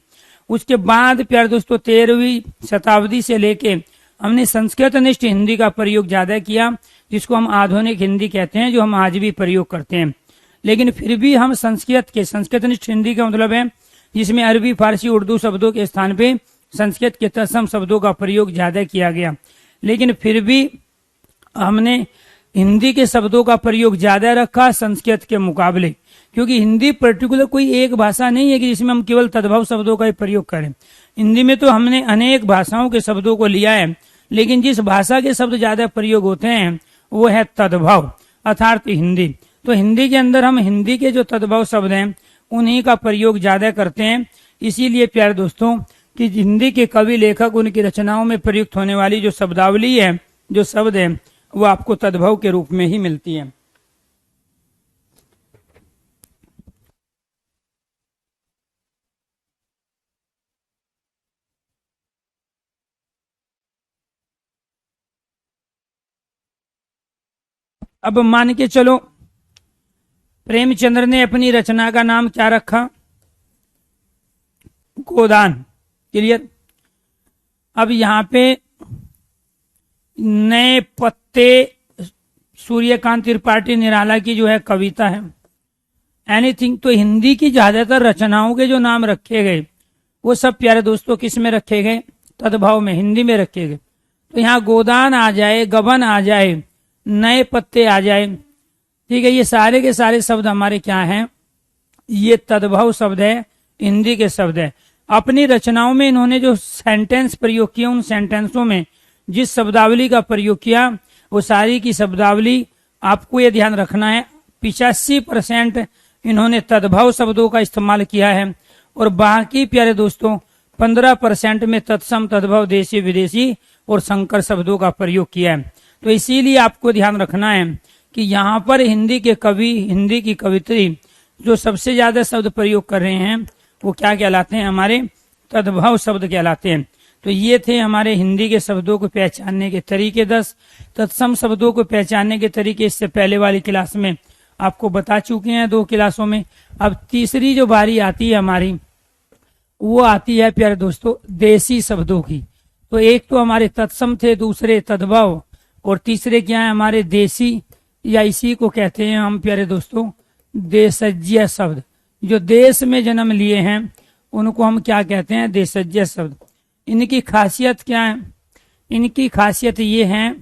उसके बाद प्यारे दोस्तों 13वीं शताब्दी से लेके हमने संस्कृत निष्ठ हिंदी का प्रयोग ज्यादा किया, जिसको हम आधुनिक हिंदी कहते हैं, जो हम आज भी प्रयोग करते हैं। लेकिन फिर भी हम संस्कृत निष्ठ हिंदी का मतलब है जिसमें अरबी, फारसी, उर्दू शब्दों के स्थान पे संस्कृत के तत्सम शब्दों का प्रयोग ज्यादा किया गया। लेकिन फिर भी हमने हिंदी के शब्दों का प्रयोग ज्यादा रखा संस्कृत के मुकाबले, क्योंकि हिंदी पर्टिकुलर कोई एक भाषा नहीं है कि जिसमें हम केवल तद्भव शब्दों का ही प्रयोग करें। हिंदी में तो हमने अनेक भाषाओं के शब्दों को लिया है, लेकिन जिस भाषा के शब्द ज्यादा प्रयोग होते हैं वो है तद्भव अर्थात हिंदी। तो हिंदी के अंदर हम हिंदी के जो तद्भव शब्द हैं उन्हीं का प्रयोग ज्यादा करते हैं। इसीलिए प्यारे दोस्तों कि हिंदी के कवि, लेखक, उनकी रचनाओं में प्रयुक्त होने वाली जो शब्दावली है, जो शब्द है, वो आपको तद्भव के रूप में ही मिलती है। अब मान के चलो प्रेमचंद्र ने अपनी रचना का नाम क्या रखा? गोदान। क्लियर। अब यहाँ पे नए पत्ते सूर्यकांत त्रिपाठी निराला की जो है कविता है एनीथिंग। तो हिंदी की ज्यादातर रचनाओं के जो नाम रखे गए वो सब प्यारे दोस्तों किस में रखे गए? तद्भव में, हिंदी में रखे गए। तो यहाँ गोदान आ जाए, गबन आ जाए, नए पत्ते आ जाए, ठीक है, ये सारे के सारे शब्द हमारे क्या हैं? ये तद्भव शब्द है, हिंदी के शब्द है। अपनी रचनाओं में इन्होंने जो सेंटेंस प्रयोग किया उन सेंटेंसों में जिस शब्दावली का प्रयोग किया वो सारी की शब्दावली आपको ये ध्यान रखना है 85% इन्होंने तद्भव शब्दों का इस्तेमाल किया है और बाकी प्यारे दोस्तों 15% में तत्सम, तद्भव, देशी, विदेशी और संकर शब्दों का प्रयोग किया है। तो इसीलिए आपको ध्यान रखना है कि यहाँ पर हिंदी के कवि, हिंदी की कवित्री जो सबसे ज्यादा शब्द प्रयोग कर रहे हैं वो क्या कहलाते हैं? हमारे तद्भव शब्द कहलाते हैं। तो ये थे हमारे हिंदी के शब्दों को पहचानने के तरीके 10। तत्सम शब्दों को पहचानने के तरीके इससे पहले वाली क्लास में आपको बता चुके हैं 2 क्लासों में। अब तीसरी जो बारी आती है हमारी वो आती है प्यारे दोस्तों देसी शब्दों की। तो एक तो हमारे तत्सम थे, दूसरे तद्भव और तीसरे क्या है हमारे देसी, या इसी को कहते हैं हम प्यारे दोस्तों देशज्य शब्द। जो देश में जन्म लिए हैं उनको हम क्या कहते हैं? देशज्य शब्द। इनकी खासियत क्या है? इनकी खासियत ये है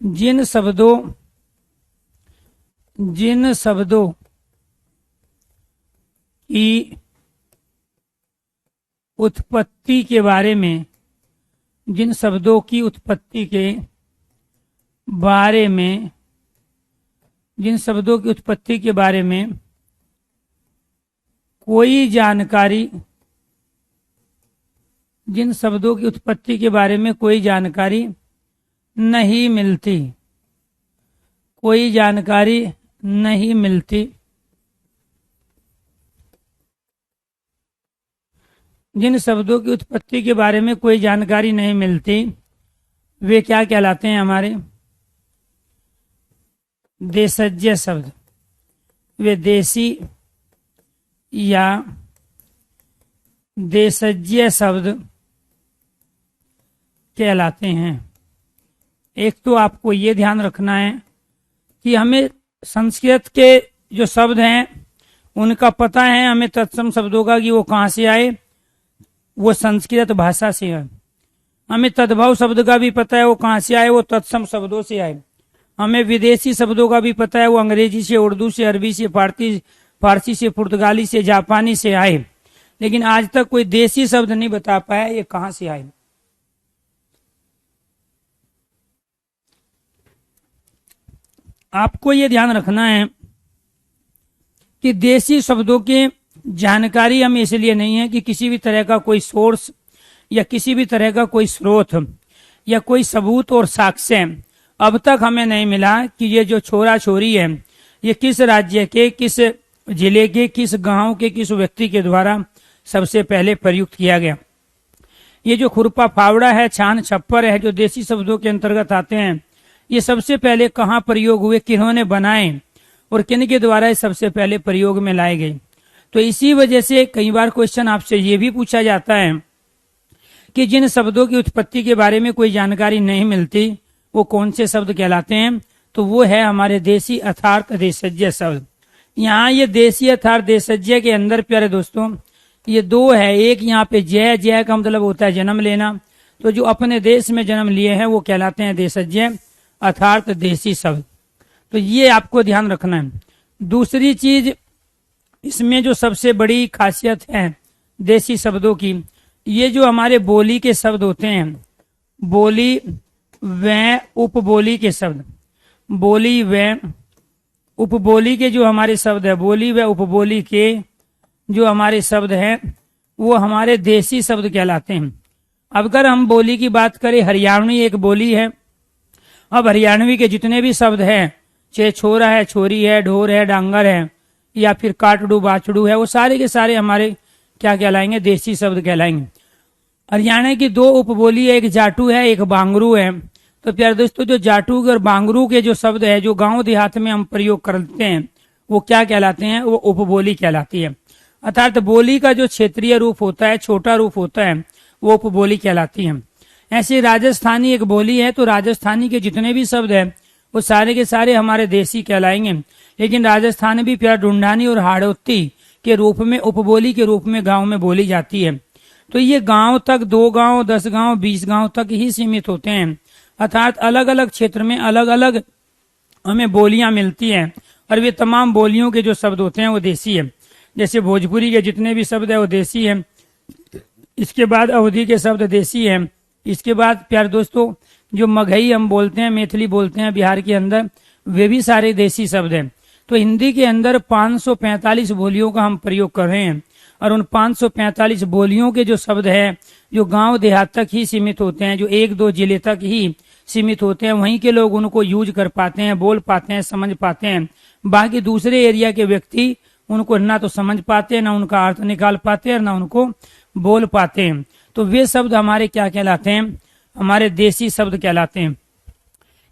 जिन शब्दों की उत्पत्ति के बारे में, जिन शब्दों की उत्पत्ति के बारे में, जिन शब्दों की उत्पत्ति के बारे में कोई जानकारी, जिन शब्दों की उत्पत्ति के बारे में कोई जानकारी नहीं मिलती, कोई जानकारी नहीं मिलती, जिन शब्दों की उत्पत्ति के बारे में कोई जानकारी नहीं मिलती वे क्या कहलाते हैं? हमारे देशज्य शब्द। वे देसी या देशज्य शब्द कहलाते हैं। एक तो आपको ये ध्यान रखना है कि हमें संस्कृत के जो शब्द हैं उनका पता है, हमें तत्सम शब्दों का कि वो कहाँ से आए, वो संस्कृत भाषा से है। हमें तद्भव शब्द का भी पता है वो कहाँ से आए, वो तत्सम शब्दों से आए। हमें विदेशी शब्दों का भी पता है वो अंग्रेजी से, उर्दू से, अरबी से, फारसी से, पुर्तगाली से, जापानी से आए। लेकिन आज तक कोई देसी शब्द नहीं बता पाया ये कहाँ से आए। आपको ये ध्यान रखना है कि देसी शब्दों की जानकारी हमें इसलिए नहीं है कि किसी भी तरह का कोई सोर्स या किसी भी तरह का कोई स्रोत या कोई सबूत और साक्ष्य अब तक हमें नहीं मिला कि ये जो छोरा छोरी है ये किस राज्य के, किस जिले के, किस गांव के, किस व्यक्ति के द्वारा सबसे पहले प्रयुक्त किया गया। ये जो खुरपा फावड़ा है, छान छप्पर है, जो देसी शब्दों के अंतर्गत आते हैं, ये सबसे पहले कहाँ प्रयोग हुए, किन्होंने बनाए और किन के द्वारा सबसे पहले प्रयोग में लाए गए। तो इसी वजह से कई बार क्वेश्चन आपसे ये भी पूछा जाता है कि जिन शब्दों की उत्पत्ति के बारे में कोई जानकारी नहीं मिलती वो कौन से शब्द कहलाते हैं? तो वो है हमारे देसी अर्थात देशज्य शब्द। यहाँ ये देसी अर्थात देशज्य के अंदर प्यारे दोस्तों ये 2 है। एक यहाँ पे जय, जय का मतलब होता है जन्म लेना। तो जो अपने देश में जन्म लिए हैं वो कहलाते हैं देशज्य अर्थात देसी शब्द। तो ये आपको ध्यान रखना है। दूसरी चीज इसमें जो सबसे बड़ी खासियत है देसी शब्दों की, ये जो हमारे बोली के शब्द होते हैं, बोली व उपबोली के शब्द, बोली व उपबोली के जो हमारे शब्द है, बोली व उपबोली के जो हमारे शब्द हैं वो हमारे देसी शब्द कहलाते हैं। अब अगर हम बोली की बात करें, हरियाणवी एक बोली है। अब हरियाणवी के जितने भी शब्द हैं, चाहे छोरा है, छोरी है, ढोर है, डांगर है या फिर काटड़ू बाछड़ू है, वो सारे के सारे हमारे क्या कहलाएंगे? देसी शब्द कहलाएंगे। हरियाणा की 2 उपबोली है, एक जाटू है, एक बांगरू है। तो प्यारे दोस्तों जो जाटू और बांगरू के जो शब्द है जो गांव देहात में हम प्रयोग करते हैं वो क्या कहलाते हैं, वो उपबोली कहलाती है। अर्थात बोली का जो क्षेत्रीय रूप होता है, छोटा रूप होता है, वो उपबोली कहलाती है। ऐसे राजस्थानी एक बोली है, तो राजस्थानी के जितने भी शब्द है वो सारे के सारे हमारे देसी कहलाएंगे। लेकिन राजस्थान भी प्यार ढूंढानी और हाड़ौती के रूप में उपबोली के रूप में गांव में बोली जाती है। तो ये गांव तक 2 गांव, 10 गांव, 20 गांव तक ही सीमित होते हैं। अर्थात अलग अलग क्षेत्र में अलग अलग हमें बोलियां मिलती हैं और वे तमाम बोलियों के जो शब्द होते हैं वो देसी है। जैसे भोजपुरी के जितने भी शब्द है वो देसी है। इसके बाद अवधी के शब्द देसी है। इसके बाद प्यारे दोस्तों जो मगही हम बोलते हैं, मैथिली बोलते हैं बिहार के अंदर, वे भी सारे देसी शब्द हैं। तो हिंदी के अंदर 545 बोलियों का हम प्रयोग कर रहे हैं और उन 545 बोलियों के जो शब्द है जो गांव देहात तक ही सीमित होते हैं, जो 1-2 जिले तक ही सीमित होते हैं, वहीं के लोग उनको यूज कर पाते हैं, बोल पाते हैं, समझ पाते हैं। बाकी दूसरे एरिया के व्यक्ति उनको ना तो समझ पाते हैं, ना उनका अर्थ निकाल पाते हैं, ना उनको बोल पाते हैं। तो वे शब्द हमारे क्या कहलाते हैं, हमारे देसी शब्द कहलाते हैं।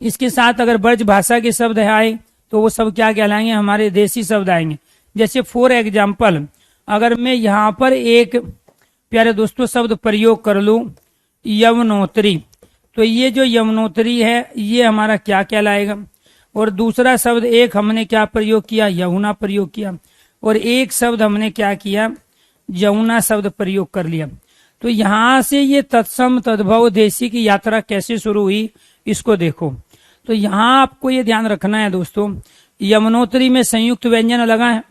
इसके साथ अगर ब्रज भाषा के शब्द आए तो वो सब क्या कहलाएंगे, हमारे देसी शब्द आएंगे। जैसे फॉर एग्जाम्पल अगर मैं यहाँ पर एक प्यारे दोस्तों शब्द प्रयोग कर लूं यमुनोत्री, तो ये जो यमुनोत्री है ये हमारा क्या कहलाएगा। और दूसरा शब्द एक हमने क्या प्रयोग किया, यमुना प्रयोग किया, और एक शब्द हमने क्या किया, यमुना शब्द प्रयोग कर लिया। तो यहाँ से ये तत्सम तद्भव देसी की यात्रा कैसे शुरू हुई इसको देखो। तो यहाँ आपको ये ध्यान रखना है दोस्तों, यमुनोत्री में संयुक्त व्यंजन लगा है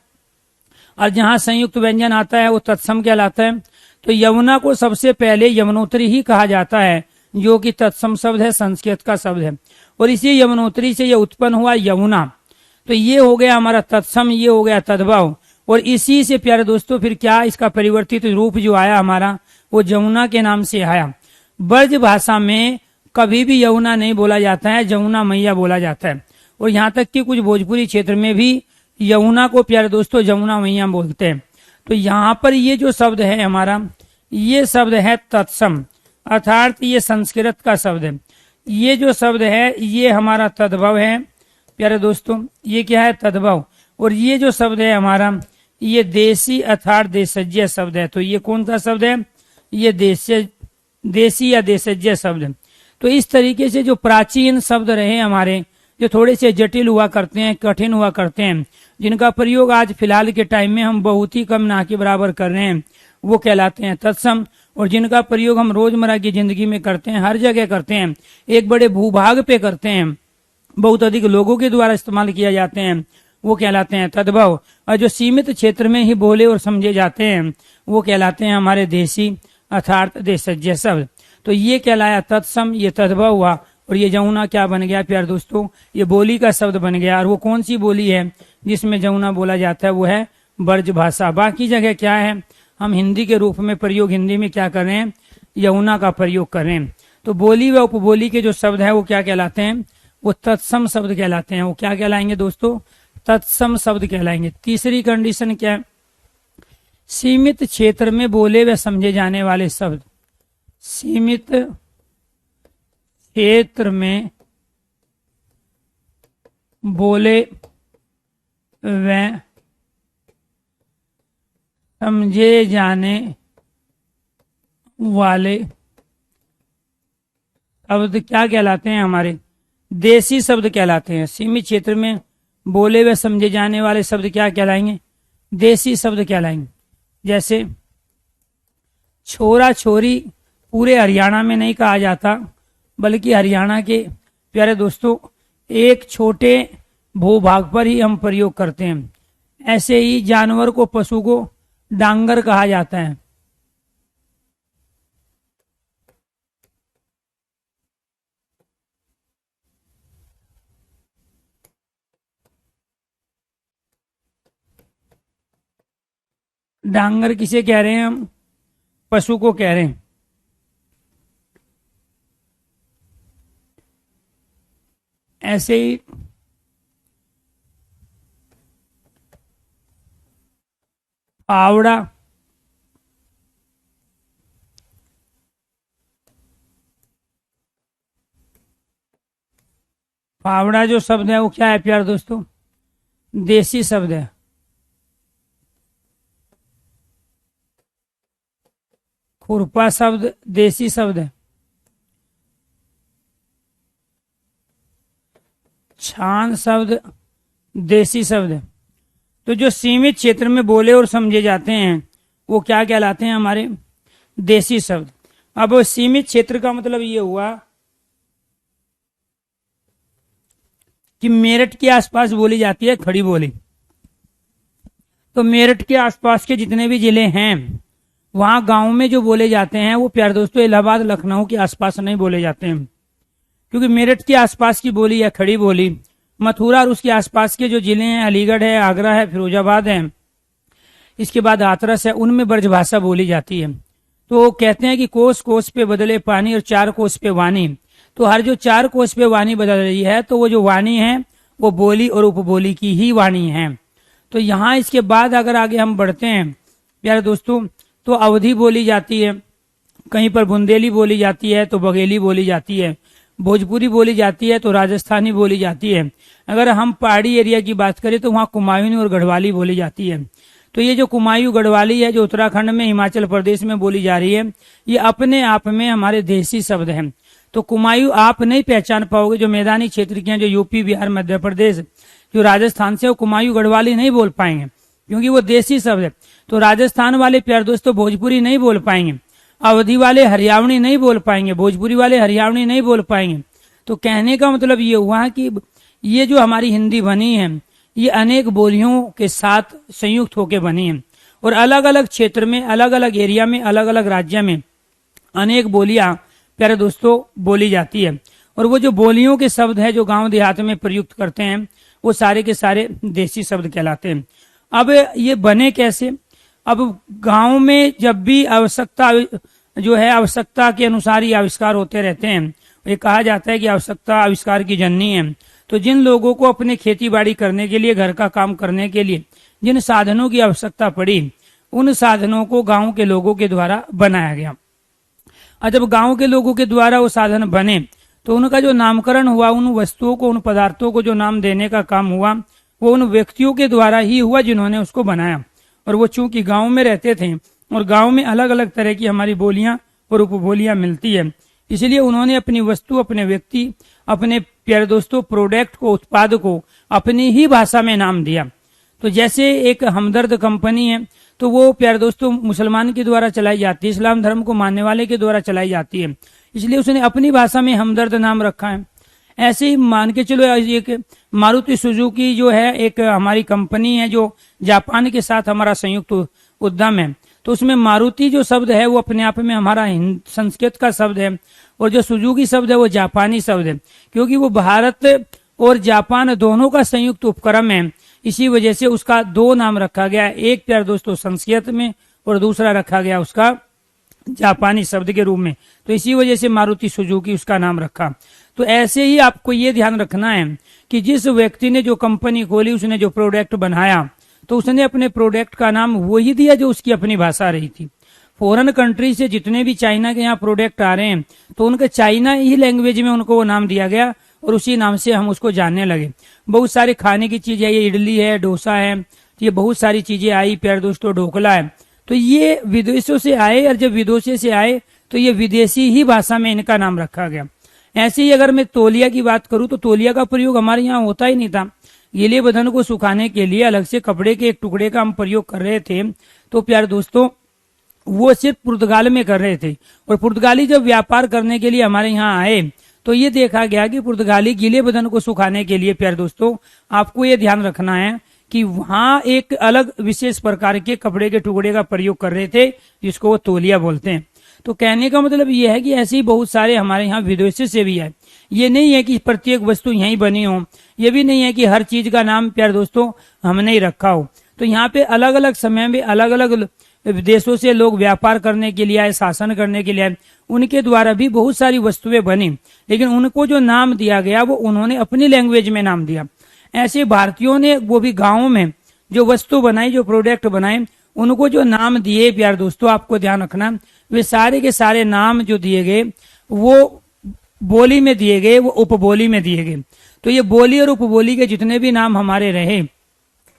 और जहाँ संयुक्त व्यंजन आता है वो तत्सम कहलाता है। तो यमुना को सबसे पहले यमुनोत्री ही कहा जाता है, जो कि तत्सम शब्द है, संस्कृत का शब्द है। और इसी यमुनोत्री से ये उत्पन्न हुआ यमुना, तो ये हो गया हमारा तत्सम, ये हो गया तद्भव। और इसी से प्यारे दोस्तों फिर क्या इसका परिवर्तित रूप जो आया हमारा वो जमुना के नाम से आया। ब्रज भाषा में कभी भी यमुना नहीं बोला जाता है, जमुना मैया बोला जाता है। और यहाँ तक कि कुछ भोजपुरी क्षेत्र में भी यमुना को प्यारे दोस्तों जमुना मैया बोलते हैं। तो यहाँ पर ये जो शब्द है हमारा, ये शब्द है तत्सम, अर्थात ये संस्कृत का शब्द है। ये जो शब्द है ये हमारा तद्भव है प्यारे दोस्तों, ये क्या है, तद्भव। और ये जो शब्द है हमारा ये देसी अर्थात देशज्य शब्द है। तो ये कौन सा शब्द है, ये देसी या देशज्य शब्द है। तो इस तरीके से जो प्राचीन शब्द रहे हमारे, जो थोड़े से जटिल हुआ करते हैं, कठिन हुआ करते हैं, जिनका प्रयोग आज फिलहाल के टाइम में हम बहुत ही कम ना के बराबर कर रहे हैं, वो कहलाते हैं तत्सम। और जिनका प्रयोग हम रोजमर्रा की जिंदगी में करते हैं, हर जगह करते हैं, एक बड़े भूभाग पे करते हैं, बहुत अधिक लोगों के द्वारा इस्तेमाल किया जाते हैं, वो कहलाते हैं तद्भव। और जो सीमित क्षेत्र में ही बोले और समझे जाते हैं वो कहलाते हैं हमारे देसी अर्थात देशज्य शब्द। तो ये कहलाया तत्सम, ये तद्भव हुआ, और ये जमुना क्या बन गया प्यार दोस्तों, ये बोली का शब्द बन गया। और वो कौन सी बोली है जिसमें जमुना बोला जाता है, वो है ब्रज भाषा। बाकी जगह क्या है, हम हिंदी के रूप में प्रयोग, हिंदी में क्या कर रहे हैं, यमुना का प्रयोग कर रहे हैं। तो बोली व उपबोली के जो शब्द है वो क्या कहलाते हैं, वो तत्सम शब्द कहलाते हैं। वो क्या कहलाएंगे दोस्तों, तत्सम शब्द कहलाएंगे। तीसरी कंडीशन क्या है, सीमित क्षेत्र में बोले व समझे जाने वाले शब्द, सीमित क्षेत्र में बोले व समझे जाने वाले शब्द क्या कहलाते हैं, हमारे देसी शब्द कहलाते हैं। सीमित क्षेत्र में बोले व समझे जाने वाले शब्द क्या कहलाएंगे, देसी शब्द कहलाएंगे। जैसे छोरा छोरी पूरे हरियाणा में नहीं कहा जाता, बल्कि हरियाणा के प्यारे दोस्तों एक छोटे भूभाग पर ही हम प्रयोग करते हैं। ऐसे ही जानवर को, पशु को डांगर कहा जाता है। डांगर किसे कह रहे हैं हम, पशु को कह रहे हैं। ऐसे ही फावड़ा, फावड़ा जो शब्द है वो क्या है प्यारे दोस्तों? देसी शब्द है। खुरपा शब्द देसी शब्द है। छान शब्द देसी शब्द है। तो जो सीमित क्षेत्र में बोले और समझे जाते हैं वो क्या कहलाते हैं? हमारे देसी शब्द। अब सीमित क्षेत्र का मतलब ये हुआ कि मेरठ के आसपास बोली जाती है खड़ी बोली। तो मेरठ के आसपास के जितने भी जिले हैं वहां गांव में जो बोले जाते हैं वो प्यारे दोस्तों इलाहाबाद लखनऊ के आसपास नहीं बोले जाते हैं, क्योंकि मेरठ के आसपास की बोली है खड़ी बोली। मथुरा और उसके आसपास के जो जिले हैं, अलीगढ़ है, आगरा है, फिरोजाबाद है, इसके बाद हाथरस है, उनमें ब्रजभाषा बोली जाती है। तो कहते हैं कि कोस कोस पे बदले पानी और चार कोस पे वाणी। तो हर जो चार कोस पे वाणी बदल रही है तो वो जो वाणी है वो बोली और उपबोली की ही वाणी है। तो यहाँ इसके बाद अगर आगे हम बढ़ते हैं प्यारे दोस्तों तो अवधी बोली जाती है, कहीं पर बुंदेली बोली जाती है, तो बघेली बोली जाती है, भोजपुरी बोली जाती है, तो राजस्थानी बोली जाती है। अगर हम पहाड़ी एरिया की बात करें तो वहाँ कुमायूनी और गढ़वाली बोली जाती है। तो ये जो कुमायूं गढ़वाली है जो उत्तराखंड में हिमाचल प्रदेश में बोली जा रही है ये अपने आप में हमारे देसी शब्द हैं। तो कुमायूं आप नहीं पहचान पाओगे, जो मैदानी क्षेत्र के हैं, जो यूपी बिहार मध्य प्रदेश जो राजस्थान से, वो कुमायूं गढ़वाली नहीं बोल पाएंगे क्योंकि वो देसी शब्द है। तो राजस्थान वाले प्यारे दोस्तों भोजपुरी नहीं बोल पाएंगे, अवधी वाले हरियाणवी नहीं बोल पाएंगे, भोजपुरी वाले हरियाणवी नहीं बोल पाएंगे। तो कहने का मतलब ये हुआ कि ये जो हमारी हिंदी बनी है ये अनेक बोलियों के साथ संयुक्त होकर बनी है और अलग अलग क्षेत्र में, अलग अलग एरिया में, अलग अलग राज्य में अनेक बोलियां प्यारे दोस्तों बोली जाती है। और वो जो बोलियों के शब्द है जो गांव देहात में प्रयुक्त करते हैं वो सारे के सारे देसी शब्द कहलाते हैं। अब ये बने कैसे? अब गांव में जब भी आवश्यकता जो है आवश्यकता के अनुसार ही आविष्कार होते रहते हैं। ये कहा जाता है कि आवश्यकता आविष्कार की जननी है। तो जिन लोगों को अपने खेती बाड़ी करने के लिए, घर का काम करने के लिए जिन साधनों की आवश्यकता पड़ी उन साधनों को गांव के लोगों के द्वारा बनाया गया। और जब गांव के लोगों के द्वारा वो साधन बने तो उनका जो नामकरण हुआ, उन वस्तुओं को, उन पदार्थों को जो नाम देने का काम हुआ वो उन व्यक्तियों के द्वारा ही हुआ जिन्होंने उसको बनाया। और वो चूंकि गांव में रहते थे और गांव में अलग अलग तरह की हमारी बोलियां और उपबोलियां मिलती है, इसलिए उन्होंने अपनी वस्तु, अपने व्यक्ति, अपने प्यारे दोस्तों प्रोडक्ट को, उत्पाद को अपनी ही भाषा में नाम दिया। तो जैसे एक हमदर्द कंपनी है तो वो प्यारे दोस्तों मुसलमान के द्वारा चलाई जाती है, इस्लाम धर्म को मानने वाले के द्वारा चलाई जाती है, इसलिए उसने अपनी भाषा में हमदर्द नाम रखा है। ऐसे ही मान के चलो एक मारुति सुजुकी जो है एक हमारी कंपनी है जो जापान के साथ हमारा संयुक्त उद्यम है। तो उसमें मारुति जो शब्द है वो अपने आप में हमारा संस्कृत का शब्द है और जो सुजुकी शब्द है वो जापानी शब्द है, क्योंकि वो भारत और जापान दोनों का संयुक्त उपक्रम है। इसी वजह से उसका दो नाम रखा गया, एक प्यारे दोस्तों संस्कृत में और दूसरा रखा गया उसका जापानी शब्द के रूप में। तो इसी वजह से मारुति सुजुकी उसका नाम रखा। तो ऐसे ही आपको ये ध्यान रखना है कि जिस व्यक्ति ने जो कंपनी खोली, उसने जो प्रोडक्ट बनाया, तो उसने अपने प्रोडक्ट का नाम वही दिया जो उसकी अपनी भाषा रही थी। फॉरेन कंट्री से जितने भी चाइना के यहाँ प्रोडक्ट आ रहे हैं तो उनके चाइना ही लैंग्वेज में उनको वो नाम दिया गया और उसी नाम से हम उसको जानने लगे। बहुत सारे खाने की चीजें, ये इडली है, डोसा है, ये बहुत सारी चीजें आई प्यारे दोस्तों, ढोकला है, तो ये विदेशों से आए और जब विदेशों से आए तो ये विदेशी ही भाषा में इनका नाम रखा गया। ऐसे ही अगर मैं तौलिया की बात करूं तो तौलिया का प्रयोग हमारे यहाँ होता ही नहीं था। गीले बदन को सुखाने के लिए अलग से कपड़े के एक टुकड़े का हम प्रयोग कर रहे थे। तो प्यारे दोस्तों वो सिर्फ पुर्तगाल में कर रहे थे और पुर्तगाली जब व्यापार करने के लिए हमारे यहाँ आए तो ये देखा गया कि पुर्तगाली गीले बदन को सुखाने के लिए प्यारे दोस्तों आपको ये ध्यान रखना है कि वहां एक अलग विशेष प्रकार के कपड़े के टुकड़े का प्रयोग कर रहे थे जिसको वो तौलिया बोलते हैं। तो कहने का मतलब ये है कि ऐसे ही बहुत सारे हमारे यहाँ विदेश से भी है। ये नहीं है कि प्रत्येक वस्तु यहीं बनी हो, ये भी नहीं है कि हर चीज का नाम प्यारे दोस्तों हमने ही रखा हो। तो यहाँ पे अलग अलग समय में अलग अलग देशों से लोग व्यापार करने के लिए आए, शासन करने के लिए आए, उनके द्वारा भी बहुत सारी वस्तुएं बनी, लेकिन उनको जो नाम दिया गया वो उन्होंने अपनी लैंग्वेज में नाम दिया। ऐसे भारतीयों ने वो भी गाँवों में जो वस्तु बनाई, जो प्रोडक्ट बनाए, उनको जो नाम दिए प्यारे दोस्तों आपको ध्यान रखना, वे सारे के सारे नाम जो दिए गए वो बोली में दिए गए, वो उपबोली में दिए गए। तो ये बोली और उपबोली के जितने भी नाम हमारे रहे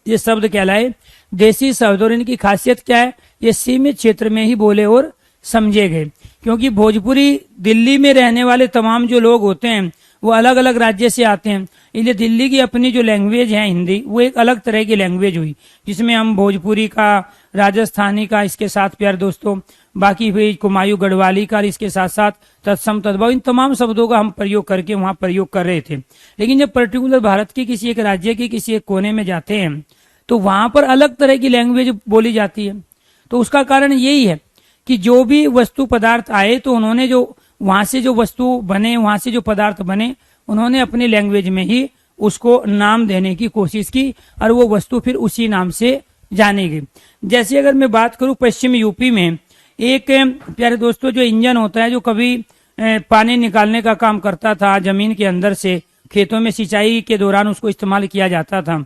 ये शब्द कहलाए देसी शब्द। और इनकी खासियत क्या है, ये सीमित क्षेत्र में ही बोले और समझे गए। क्योंकि भोजपुरी दिल्ली में रहने वाले तमाम जो लोग होते हैं वो अलग अलग राज्य से आते हैं, इसलिए दिल्ली की अपनी जो लैंग्वेज है हिंदी, वो एक अलग तरह की लैंग्वेज हुई, जिसमें हम भोजपुरी का, राजस्थानी का, इसके साथ प्यारे दोस्तों बाकी भी कुमायूं गढ़वाली का, इसके साथ साथ तत्सम तद्भव, इन तमाम शब्दों का हम प्रयोग करके वहां प्रयोग कर रहे थे। लेकिन जब पर्टिकुलर भारत के किसी एक राज्य के किसी एक कोने में जाते हैं तो वहां पर अलग तरह की लैंग्वेज बोली जाती है। तो उसका कारण यही है कि जो भी वस्तु पदार्थ आए तो उन्होंने जो वहां से जो वस्तु बने, वहां से जो पदार्थ बने, उन्होंने अपनी लैंग्वेज में ही उसको नाम देने की कोशिश की और वो वस्तु फिर उसी नाम से जानी गई। जैसे अगर मैं बात करूं पश्चिम यूपी में एक प्यारे दोस्तों जो इंजन होता है जो कभी पानी निकालने का काम करता था जमीन के अंदर से, खेतों में सिंचाई के दौरान उसको इस्तेमाल किया जाता था,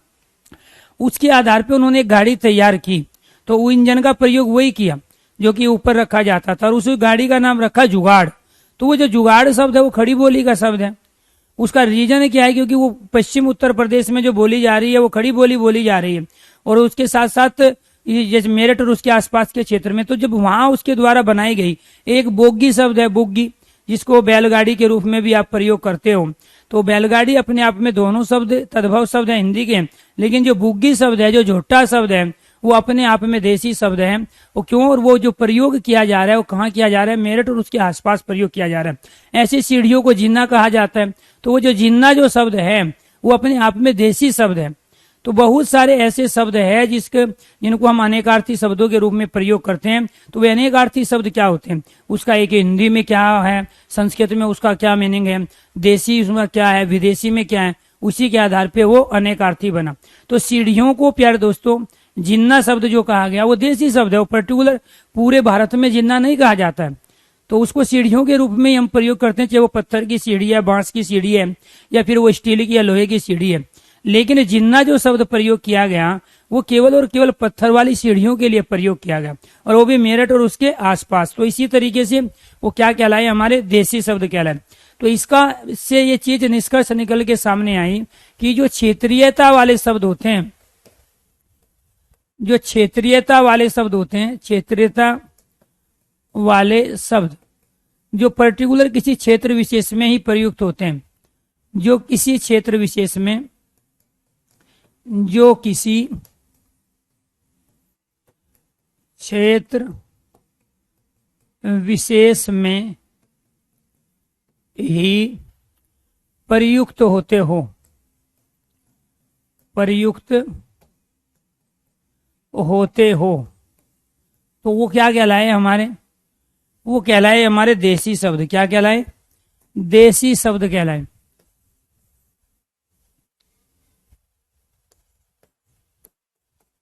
उसके आधार पर उन्होंने एक गाड़ी तैयार की। तो वो इंजन का प्रयोग वही किया जो कि ऊपर रखा जाता था और उस गाड़ी का नाम रखा जुगाड़। तो वो जो जुगाड़ शब्द है वो खड़ी बोली का शब्द है। उसका रीजन क्या है, क्योंकि वो पश्चिम उत्तर प्रदेश में जो बोली जा रही है वो खड़ी बोली बोली जा रही है, और उसके साथ साथ जैसे मेरठ और उसके आसपास के क्षेत्र में, तो जब वहां उसके द्वारा बनाई गई एक बोगी शब्द है, बोगी, जिसको बैलगाड़ी के रूप में भी आप प्रयोग करते हो। तो बैलगाड़ी अपने आप में दोनों शब्द तद्भव शब्द है हिंदी के, लेकिन जो बुग्गी शब्द है, जो झोटा शब्द है, वो अपने आप में देसी शब्द है। वो क्यों, और वो जो प्रयोग किया जा रहा है वो कहाँ किया जा रहा है, मेरठ और उसके आसपास प्रयोग किया जा रहा है। ऐसी सीढ़ियों को जिन्ना कहा जाता है। तो वो जो जिन्ना जो शब्द है वो अपने आप में देसी शब्द है। तो बहुत सारे ऐसे शब्द है जिनको हम अनेकार्थी शब्दों के रूप में प्रयोग करते हैं। तो वे अनेकार्थी शब्द क्या होते हैं, उसका एक हिंदी में क्या है, संस्कृत में उसका क्या मीनिंग है, देसी उसमें क्या है, विदेशी में क्या है, उसी के आधार पे वो अनेकार्थी बना। तो सीढ़ियों को प्यारे दोस्तों जिन्ना शब्द जो कहा गया वो देसी शब्द है। वो पर्टिकुलर पूरे भारत में जिन्ना नहीं कहा जाता है, तो उसको सीढ़ियों के रूप में हम प्रयोग करते हैं, चाहे वो पत्थर की सीढ़ी है, बांस की सीढ़ी है, या फिर वो स्टील की या लोहे की सीढ़ी है। लेकिन जिन्ना जो शब्द प्रयोग किया गया वो केवल और केवल पत्थर वाली सीढ़ियों के लिए प्रयोग किया गया, और वो भी मेरठ और उसके आसपास। तो इसी तरीके से वो क्या कहलाए, हमारे देसी शब्द कहलाए। तो इसका से ये चीज निष्कर्ष निकल के सामने आई कि जो क्षेत्रीयता वाले शब्द होते हैं, जो क्षेत्रीयता वाले शब्द होते हैं, क्षेत्रीयता वाले शब्द जो पर्टिकुलर किसी क्षेत्र विशेष में ही प्रयुक्त होते हैं, जो किसी क्षेत्र विशेष में, जो किसी क्षेत्र विशेष में ही प्रयुक्त होते हो, प्रयुक्त होते हो, तो वो क्या कहलाए हमारे, वो कहलाए हमारे देसी शब्द। क्या कहलाए, देसी शब्द कहलाए।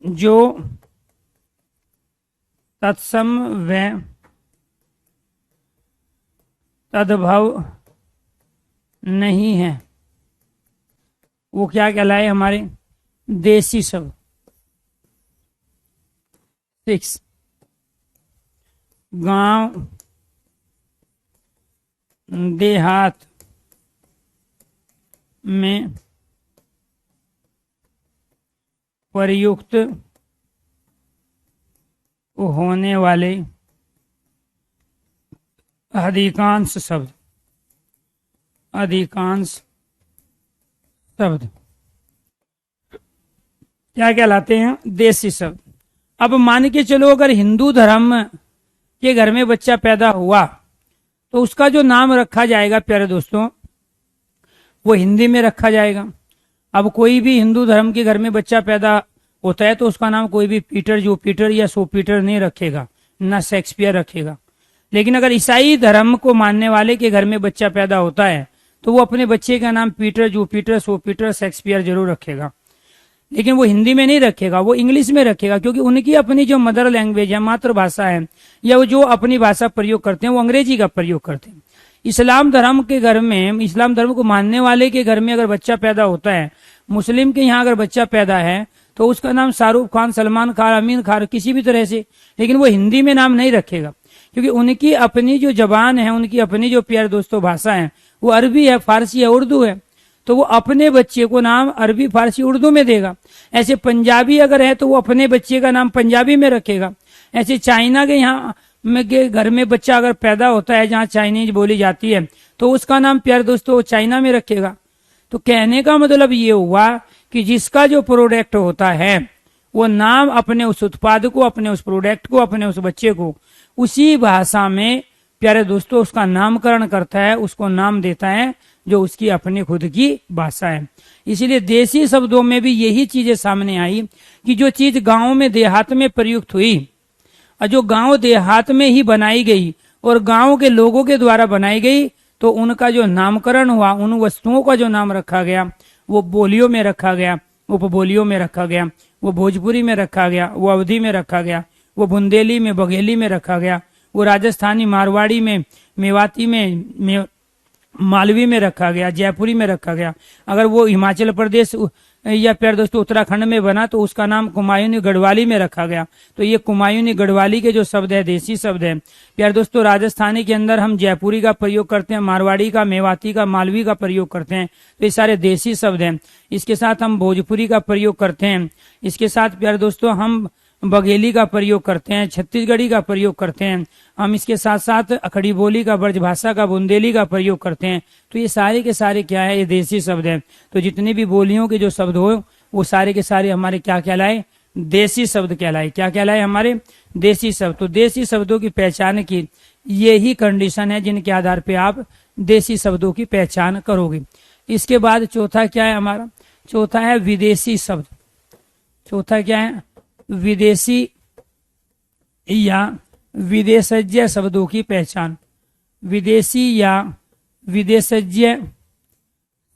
जो तत्सम व तद्भव नहीं है वो क्या कहलाए, हमारे देसी शब्द। 6 गांव देहात में प्रयुक्त होने वाले अधिकांश शब्द, अधिकांश शब्द क्या कहलाते हैं, देसी शब्द। अब मान के चलो अगर हिंदू धर्म के घर में बच्चा पैदा हुआ तो उसका जो नाम रखा जाएगा प्यारे दोस्तों वो हिंदी में रखा जाएगा। अब कोई भी हिंदू धर्म के घर में बच्चा पैदा होता है तो उसका नाम कोई भी पीटर, जो पीटर या सो पीटर नहीं रखेगा, ना शेक्सपियर रखेगा। लेकिन अगर ईसाई धर्म को मानने वाले के घर में बच्चा पैदा होता है तो वो अपने बच्चे का नाम पीटर, जो पीटर, सो पीटर, शेक्सपियर जरूर रखेगा। लेकिन वो हिंदी में नहीं रखेगा, वो इंग्लिश में रखेगा, क्योंकि उनकी अपनी जो मदर लैंग्वेज है, मातृभाषा है, या वो जो अपनी भाषा प्रयोग करते हैं वो अंग्रेजी का प्रयोग करते हैं। इस्लाम धर्म के घर में, इस्लाम धर्म को मानने वाले के घर में अगर बच्चा पैदा होता है, मुस्लिम के यहाँ अगर बच्चा पैदा है तो उसका नाम शाहरुख खान, सलमान खान, अमीन खान, किसी भी तरह से, लेकिन वो हिंदी में नाम नहीं रखेगा, क्योंकि उनकी अपनी जो जबान है, उनकी अपनी जो प्यारे दोस्तों भाषा है वो अरबी है, फारसी है, उर्दू है। तो वो अपने बच्चे को नाम अरबी फारसी उर्दू में देगा। ऐसे पंजाबी अगर है तो वो अपने बच्चे का नाम पंजाबी में रखेगा। ऐसे चाइना के यहाँ में के घर में बच्चा अगर पैदा होता है जहाँ चाइनीज बोली जाती है तो उसका नाम प्यारे दोस्तों चाइना में रखेगा। तो कहने का मतलब ये हुआ कि जिसका जो प्रोडक्ट होता है वो नाम अपने उस उत्पाद को, अपने उस प्रोडक्ट को, अपने उस बच्चे को उसी भाषा में प्यारे दोस्तों उसका नामकरण करता है, उसको नाम देता है जो उसकी अपनी खुद की भाषा है। इसीलिए देसी शब्दों में भी यही चीजें सामने आई कि जो चीज गांव में देहात में प्रयुक्त हुई और जो गांव देहात में ही बनाई गई और गांव के लोगों के द्वारा बनाई गई तो उनका जो नामकरण हुआ, उन वस्तुओं का जो नाम रखा गया वो बोलियों में रखा गया, उपबोलियों में रखा गया, वो भोजपुरी में रखा गया, वो अवधी में रखा गया, वो बुंदेली में बघेली में रखा गया, वो राजस्थानी मारवाड़ी में, मेवाती में मालवी में रखा गया, जयपुरी में रखा गया। अगर वो हिमाचल प्रदेश या प्यारे दोस्तों उत्तराखंड में बना तो उसका नाम कुमायूनी गढ़वाली में रखा गया। तो ये कुमायूनी गढ़वाली के जो शब्द है देसी शब्द है। प्यारे दोस्तों राजस्थानी के अंदर हम जयपुरी का प्रयोग करते हैं, मारवाड़ी का, मेवाती का, मालवी का प्रयोग करते हैं, तो ये सारे देसी शब्द हैं। इसके साथ हम भोजपुरी का प्रयोग करते हैं, इसके साथ प्यारे दोस्तों हम बघेली का प्रयोग करते हैं, छत्तीसगढ़ी का प्रयोग करते हैं, हम इसके साथ साथ अखड़ी बोली का, ब्रजभाषा का, बुंदेली का प्रयोग करते हैं। तो ये सारे के सारे क्या है, ये देसी शब्द है। तो जितने भी बोलियों के जो शब्द हो वो सारे के सारे हमारे क्या कहलाए, देसी शब्द कहलाए। क्या कहलाए, हमारे देसी शब्द। तो देसी शब्दों की पहचान की यही कंडीशन है जिनके आधार पे आप देसी शब्दों की पहचान करोगे। इसके बाद चौथा क्या है हमारा, चौथा है विदेशी शब्द। चौथा क्या है, विदेशी या विदेशज्ञ शब्दों की पहचान। विदेशी या विदेशज्ञ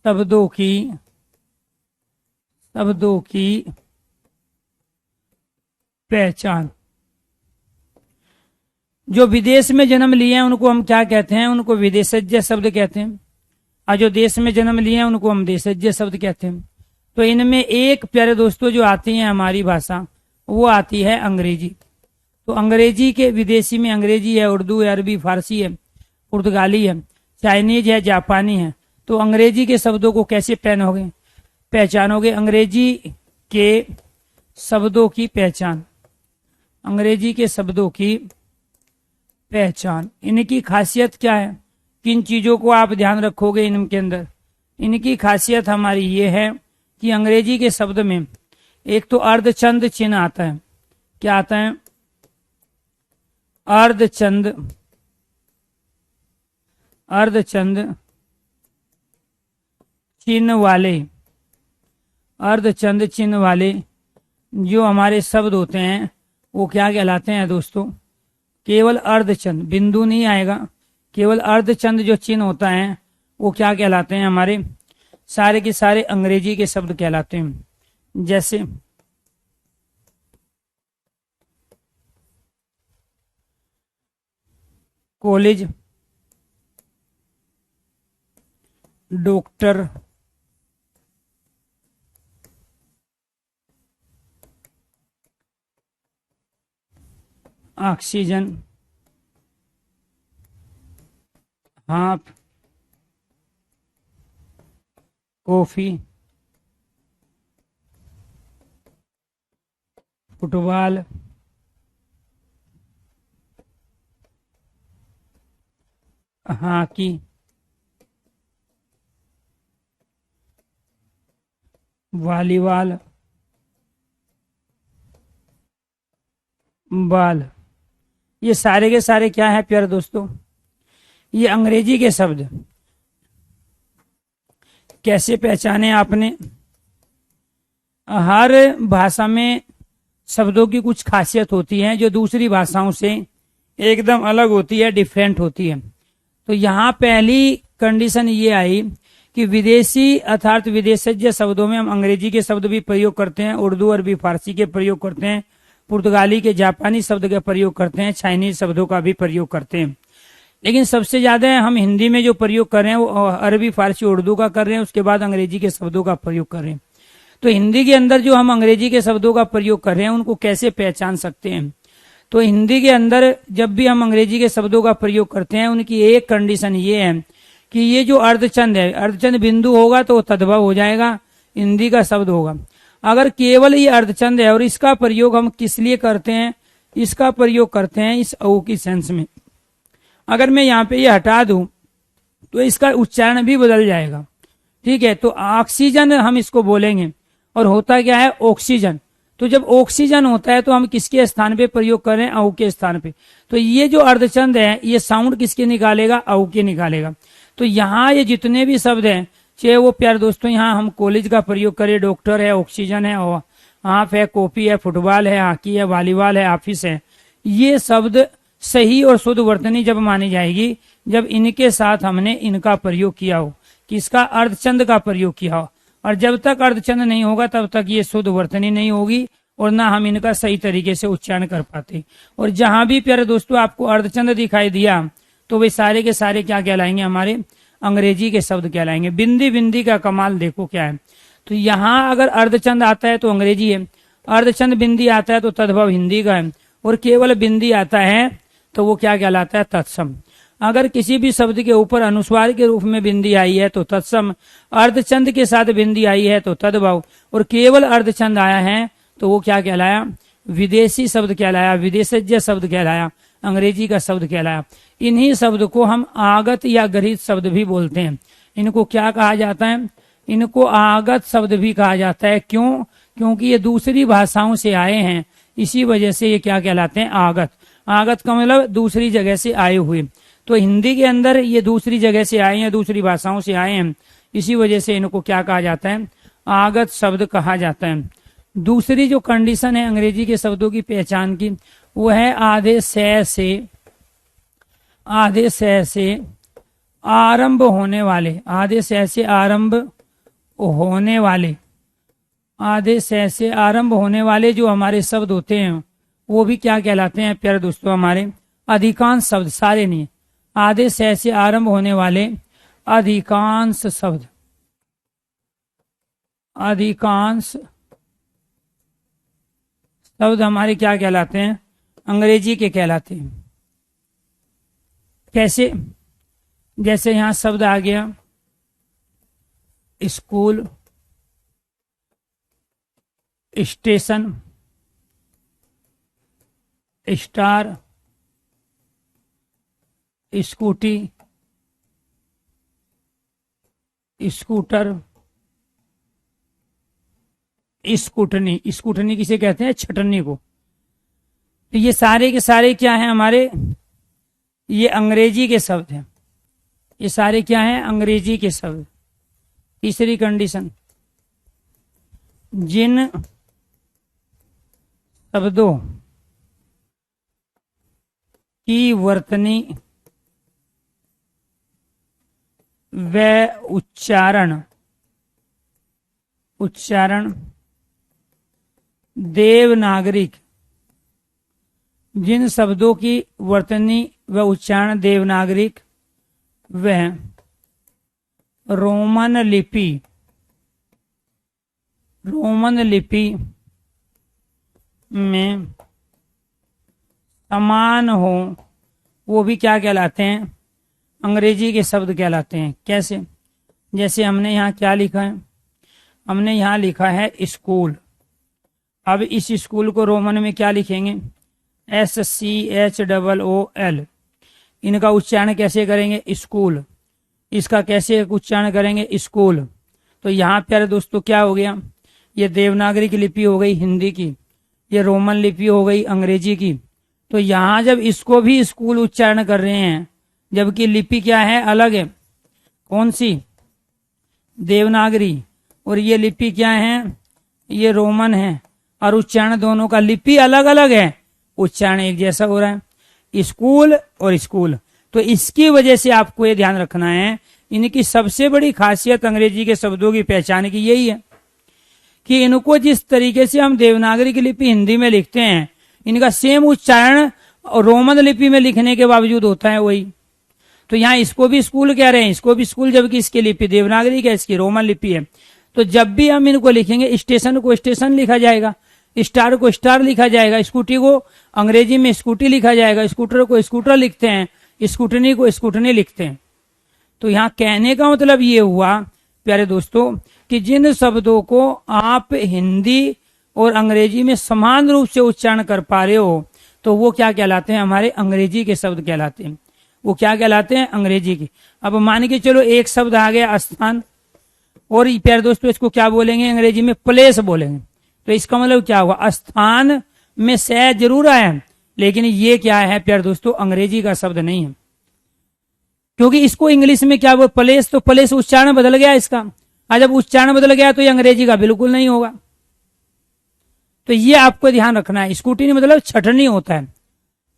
शब्दों की पहचान। जो विदेश में जन्म लिए हैं उनको हम क्या कहते हैं, उनको विदेशज्ञ शब्द कहते हैं, और जो देश में जन्म लिए हैं उनको हम देशज्ञ शब्द कहते हैं। तो इनमें एक प्यारे दोस्तों जो आती है हमारी भाषा वो आती है अंग्रेजी। तो अंग्रेजी के विदेशी में अंग्रेजी है, उर्दू है, अरबी फारसी है, पुर्तगाली है, चाइनीज है, जापानी है। तो अंग्रेजी के शब्दों को कैसे पहचानोगे, अंग्रेजी के शब्दों की पहचान। अंग्रेजी के शब्दों की पहचान, इनकी खासियत क्या है, किन चीजों को आप ध्यान रखोगे इनके अंदर। इनकी खासियत हमारी ये है कि अंग्रेजी के शब्द में एक तो अर्धचंद चिन्ह आता है। क्या आता है, अर्धचंद चिन्ह वाले, अर्धचंद चिन्ह वाले जो हमारे शब्द होते हैं वो क्या कहलाते हैं दोस्तों, केवल अर्धचंद, बिंदु नहीं आएगा, केवल अर्धचंद जो चिन्ह होता है वो क्या कहलाते हैं, हमारे सारे के सारे अंग्रेजी के शब्द कहलाते हैं। जैसे college, doctor, oxygen, half, coffee, football, hockey, volleyball, ball, ये सारे के सारे क्या है प्यारे दोस्तों, ये अंग्रेजी के शब्द। कैसे पहचाने आपने, हर भाषा में शब्दों की कुछ खासियत होती है जो दूसरी भाषाओं से एकदम अलग होती है, डिफरेंट होती है। तो यहाँ पहली कंडीशन ये आई कि विदेशी अर्थात विदेशज्ञ शब्दों में हम अंग्रेजी के शब्द भी प्रयोग करते हैं, उर्दू, अरबी, फारसी के प्रयोग करते हैं, पुर्तगाली के, जापानी शब्द का प्रयोग करते हैं, चाइनीज शब्दों का भी प्रयोग करते हैं। लेकिन सबसे ज्यादा हम हिंदी में जो प्रयोग कर रहे हैं वो अरबी, फारसी, उर्दू का कर रहे हैं, उसके बाद अंग्रेजी के शब्दों का प्रयोग कर रहे हैं। तो हिंदी के अंदर जो हम अंग्रेजी के शब्दों का प्रयोग कर रहे हैं उनको कैसे पहचान सकते हैं, तो हिंदी के अंदर जब भी हम अंग्रेजी के शब्दों का प्रयोग करते हैं उनकी एक कंडीशन ये है कि ये जो अर्धचंद है, अर्धचंद बिंदु होगा तो तद्भव हो जाएगा, हिंदी का शब्द होगा। अगर केवल ये अर्धचंद है और इसका प्रयोग हम किस लिए करते हैं, इसका प्रयोग करते हैं इस औ की सेंस में। अगर मैं यहाँ पे ये हटा दूं तो इसका उच्चारण भी बदल जाएगा, ठीक है। तो ऑक्सीजन हम इसको बोलेंगे, और होता क्या है, ऑक्सीजन। तो जब ऑक्सीजन होता है तो हम किसके स्थान पे प्रयोग करें, औ के स्थान पे। तो ये जो अर्धचंद है ये साउंड किसके निकालेगा, औ के निकालेगा। तो यहाँ ये जितने भी शब्द हैं, चाहे वो प्यारे दोस्तों यहाँ हम कॉलेज का प्रयोग करें, डॉक्टर है, ऑक्सीजन है, और हाफ है, कॉपी है, फुटबॉल है, हॉकी है, वॉलीबॉल है, ऑफिस है, ये शब्द सही और शुद्ध वर्तनी जब मानी जाएगी जब इनके साथ हमने इनका प्रयोग किया हो, किसका, अर्धचंद का प्रयोग किया हो। और जब तक अर्धचंद नहीं होगा तब तक ये शुद्ध वर्तनी नहीं होगी और ना हम इनका सही तरीके से उच्चारण कर पाते। और जहां भी प्यारे दोस्तों आपको अर्धचंद दिखाई दिया तो वे सारे के सारे क्या कहलाएंगे, हमारे अंग्रेजी के शब्द कहलाएंगे। बिंदी बिंदी का कमाल देखो क्या है। तो यहाँ अगर अर्धचंद आता है तो अंग्रेजी है, अर्धचंद बिंदी आता है तो तद्भव हिंदी का है, और केवल बिंदी आता है तो वो क्या कहलाता है, तत्सम। अगर किसी भी शब्द के ऊपर अनुस्वार के रूप में बिंदी आई है तो तत्सम, अर्धचंद के साथ बिंदी आई है तो तद्भव, और केवल अर्धचंद आया है तो वो क्या कहलाया, विदेशी शब्द कहलाया, विदेशज्ञ शब्द कहलाया, अंग्रेजी का शब्द कहलाया। इन्हीं शब्द को हम आगत या गृहीत शब्द भी बोलते हैं। इनको क्या कहा जाता है, इनको आगत शब्द भी कहा जाता है। क्यों, क्योंकि ये दूसरी भाषाओं से आए हैं, इसी वजह से ये क्या कहलाते हैं, आगत। आगत का मतलब दूसरी जगह से आए हुए। तो हिंदी के अंदर ये दूसरी जगह से आए हैं, दूसरी भाषाओं से आए हैं, इसी वजह से इनको क्या कहा जाता है, आगत शब्द कहा जाता है। दूसरी जो कंडीशन है अंग्रेजी के शब्दों की पहचान की, वो है आधे से आरंभ होने वाले, आधे से आरंभ होने वाले, आधे से आरंभ होने वाले जो हमारे शब्द होते हैं वो भी क्या कहलाते हैं प्यारे दोस्तों, हमारे अधिकांश शब्द, सारे नहीं, आधे से आरंभ होने वाले अधिकांश शब्द, अधिकांश शब्द हमारे क्या कहलाते हैं, अंग्रेजी के कहलाते हैं। कैसे, जैसे यहां शब्द आ गया school, station, star, scooty, scooter, scrutiny, scrutiny किसे कहते हैं, छटनी को। तो ये सारे के सारे क्या हैं हमारे, ये अंग्रेजी के शब्द हैं, ये सारे क्या हैं, अंग्रेजी के शब्द। तीसरी कंडीशन, जिन शब्दों की वर्तनी व उच्चारण देवनागरिक, जिन शब्दों की वर्तनी व उच्चारण देवनागरिक व रोमन लिपि में समान हो, वो भी क्या कहलाते हैं, अंग्रेजी के शब्द कहलाते हैं। कैसे, जैसे हमने यहाँ क्या लिखा है, हमने यहाँ लिखा है स्कूल। अब इस स्कूल को रोमन में क्या लिखेंगे, SCHOOL। इनका उच्चारण कैसे करेंगे, स्कूल। इसका कैसे उच्चारण करेंगे, स्कूल। तो यहाँ प्यारे दोस्तों क्या हो गया, ये देवनागरी की लिपि हो गई हिंदी की, ये रोमन लिपि हो गई अंग्रेजी की। तो यहाँ जब इसको भी स्कूल उच्चारण कर रहे हैं, जबकि लिपि क्या है, अलग है, कौन सी, देवनागरी, और ये लिपि क्या है, ये रोमन है, और उच्चारण दोनों का, लिपि अलग अलग है, उच्चारण एक जैसा हो रहा है, स्कूल और स्कूल। तो इसकी वजह से आपको ये ध्यान रखना है, इनकी सबसे बड़ी खासियत अंग्रेजी के शब्दों की पहचान की यही है कि इनको जिस तरीके से हम देवनागरी की लिपि हिंदी में लिखते हैं, इनका सेम उच्चारण रोमन लिपि में लिखने के बावजूद होता है वही। तो यहाँ इसको भी स्कूल कह रहे हैं, इसको भी स्कूल, जबकि इसकी लिपि देवनागरी का, इसकी रोमन लिपि है। तो जब भी हम इनको लिखेंगे, स्टेशन को स्टेशन लिखा जाएगा, स्टार को स्टार लिखा जाएगा, स्कूटी को अंग्रेजी में स्कूटी लिखा जाएगा, स्कूटर को स्कूटर लिखते हैं, स्कूटनी को स्कूटनी लिखते हैं। तो यहाँ कहने का मतलब ये हुआ प्यारे दोस्तों कि जिन शब्दों को आप हिंदी और अंग्रेजी में समान रूप से उच्चारण कर पा रहे हो तो वो क्या कहलाते हैं, हमारे अंग्रेजी के शब्द कहलाते हैं। वो क्या कहलाते हैं, अंग्रेजी के। अब मान के चलो एक शब्द आ गया स्थान, और प्यारे दोस्तों इसको क्या बोलेंगे अंग्रेजी में, प्लेस बोलेंगे। तो इसका मतलब क्या हुआ, स्थान में से जरूर आया लेकिन ये क्या है प्यारे दोस्तों, अंग्रेजी का शब्द नहीं है, क्योंकि इसको इंग्लिश में क्या वो प्लेस, तो प्लेस उच्चारण बदल गया इसका। आज जब उच्चारण बदल गया तो ये अंग्रेजी का बिल्कुल नहीं होगा। तो ये आपको ध्यान रखना है। स्क्रूटिनी मतलब छटनी होता है,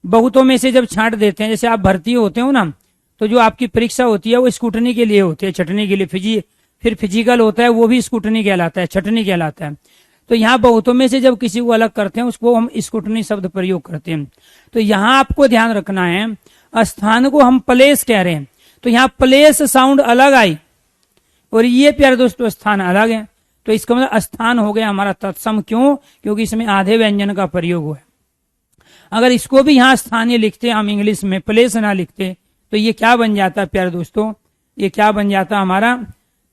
बहुतों में से जब छांट देते हैं, जैसे आप भर्ती होते हो ना, तो जो आपकी परीक्षा होती है वो स्क्रूटिनी के लिए होती है, छटनी के लिए। फिर फिजिकल होता है, वो भी स्क्रूटिनी कहलाता है, छटनी कहलाता है। तो यहाँ बहुतों में से जब किसी को अलग करते हैं उसको हम स्क्रूटिनी शब्द प्रयोग करते हैं। तो यहाँ आपको ध्यान रखना है, स्थान को हम प्लेस कह रहे हैं, तो यहाँ प्लेस साउंड अलग आई और ये प्यारे दोस्तों स्थान अलग है। तो इसका मतलब स्थान हो गया हमारा तत्सम। क्यों, क्योंकि इसमें आधे व्यंजन का प्रयोग हुआ है। अगर इसको भी यहाँ स्थानीय लिखते हम इंग्लिश में, प्लेस ना लिखते, तो ये क्या बन जाता प्यारे दोस्तों, ये क्या बन जाता हमारा,